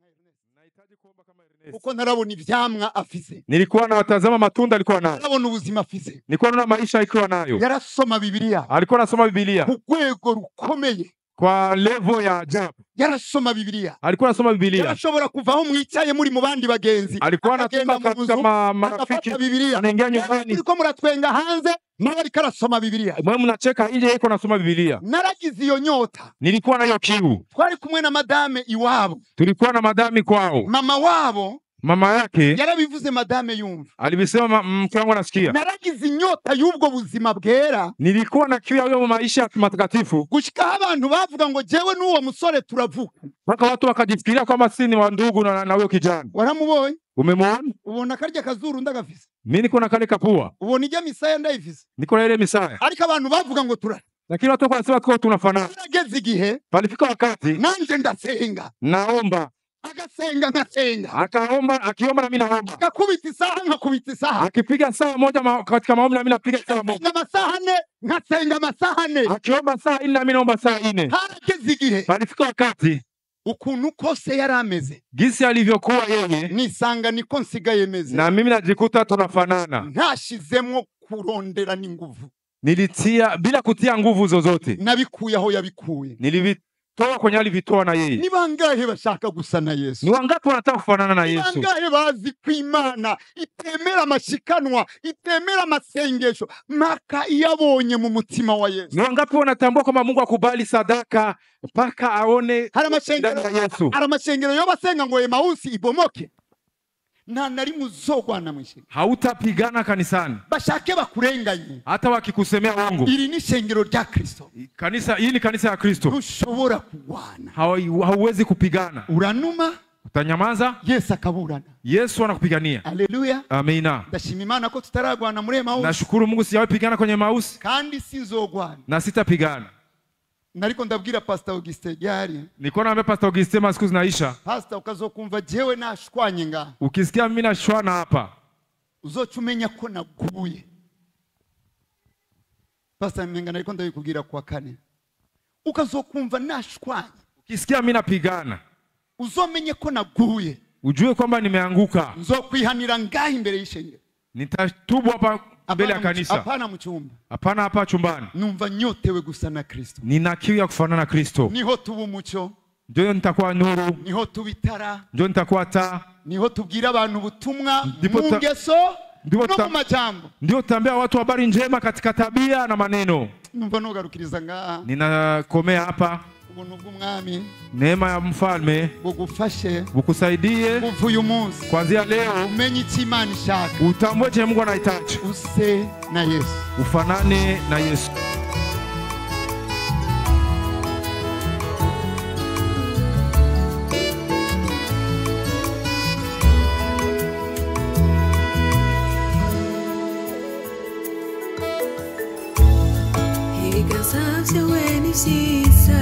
Nahitaji kuomba kama Ernest. Uko narabona ivyamwa afise. Nilikuwa nawatazama matunda alikuwa nayo. Narabona ubuzima afise. Nilikuwa naona maisha alikuwa nayo. Yarasoma Biblia. Alikuwa anasoma Biblia. Kugwego rukomeye. Kwa level ya ajabu. Yarasoma Biblia. Alikuwa anasoma Biblia. Yarashobora kuvaho mwicaye muri mu bandi bagenzi. Alikuwa anatoka katika marafiki. Anaingia nyumbani. Uriko muratwenga hanze, nawe ariko arasoma Biblia. Mwe mnacheka nje yeko nasoma Biblia. Naragize iyo nyota. Nilikuwa nayo kiu. Twari kumwe na madame iwabo. Tulikuwa na madami kwao. Mama wabo. Mama yake yarabivuze madame yumva. Alibisema mke wangu anasikia. Naragize inyota y'ubwo buzima bwera. Nilikuwa na kiu ya maisha matakatifu. Gushika abantu bavuga ngo jewe n'uwo musore turavuka. Mpaka watu wakajifikiria kama si ni wa ndugu na huyo kijana. Waramubonye? Umemwona? Ubona karya kazuru ndagafise. Mimi niko na kale kapua. Ubona ijya misaya ndayifise. Niko na ile misaya. Ariko abantu bavuga ngo turara. Lakini watu wanasema tuko tunafanana. Nageze igihe. Palifika wakati. Nanje ndasenga. Naomba. Agasenga ngasenga. Akaomba, akiomba na mimi naomba. Akakubita isaha nkakubita isaha. Akipiga saa moja katika maombi na mimi napiga saa moja. Masaha 4 ngasenga masaha 4. Akiomba saa 4 na mimi naomba saa 4. Hageze igihe. Palifika wakati. Ukuntu kose yarameze. Gisi alivyokuwa yeye. Nisanga niko nsigaye meze. Na mimi najikuta tunafanana. Ntashizemwo kurondera n'inguvu. Nilitia bila kutia nguvu zozote. Nabikuye aho yabikuye. Nilivitoa kwenye alivitoa na yeye. Ni bangahe bashaka gusa na Yesu? Ni wangapi wanataka kufanana na Yesu? Ni bangahe bazi kw'Imana itemera amashikanwa, itemera amasengesho maka iyabonye mu mutima wa Yesu? Ni wangapi wanatambua kwamba Mungu akubali sadaka mpaka aone ndani ya Yesu? Hari amashengero yo basenga ngo Emausi ibomoke. Na nari muzogwana mwishe. Hautapigana kanisani. Bashake bakurenganye. Hata wakikusemea uongo. Iri ni shengero rya Kristo. Kanisa hili ni kanisa ya Kristo. Ushobora kugwana. Hauwezi kupigana. Uranuma. Utanyamaza. Yesu akaburana. Yesu anakupigania. Haleluya. Amina. Ndashima Imana ko tutaragwana muri Emausi. Nashukuru Mungu sijawahi pigana kwenye Emausi. Kandi sinzogwana. Na sitapigana. Nariko ndabwira Pastor Auguste Gyari. Niko naambia Pastor Auguste masiku zinaisha. Pastor ukazokumva jewe nashwanye nga. Ukisikia mimi nashwana hapa. Uzocumenya ko naguye. Pastor Mmenga nariko ndabikubwira kwa kane. Ukazokumva nashwanye. Ukisikia mimi napigana. uzomenye ko naguye, ujue kwamba nimeanguka, nzokwihanira ngaho imbere y'ishengero. nitatubu hapa mbele ya kanisa, hapana mu cyumba, hapana hapa chumbani. numva nyotewe gusa na Kristo. Nina kiu ya kufanana na Kristo, Niho tuba umucyo, ndio nitakuwa nuru, niho tubitara, ndio nitakuwa taa, niho tubwira abantu ubutumwa Ndipo mu ngeso ndipo no mu majambo. ndio tambia watu habari njema katika tabia na maneno. Numva nugarukiriza ngaha, Ninakomea hapa. ubuntu bw'umwami Neema ya mfalme bugufashe, bukusaidie buva uyu munsi kuanzia leo, umenye icyo Imana ishaka, utambue chenye Mungu anahitaji, use na Yesu. ufanane na Yesu. Ibiganza byawe ni byiza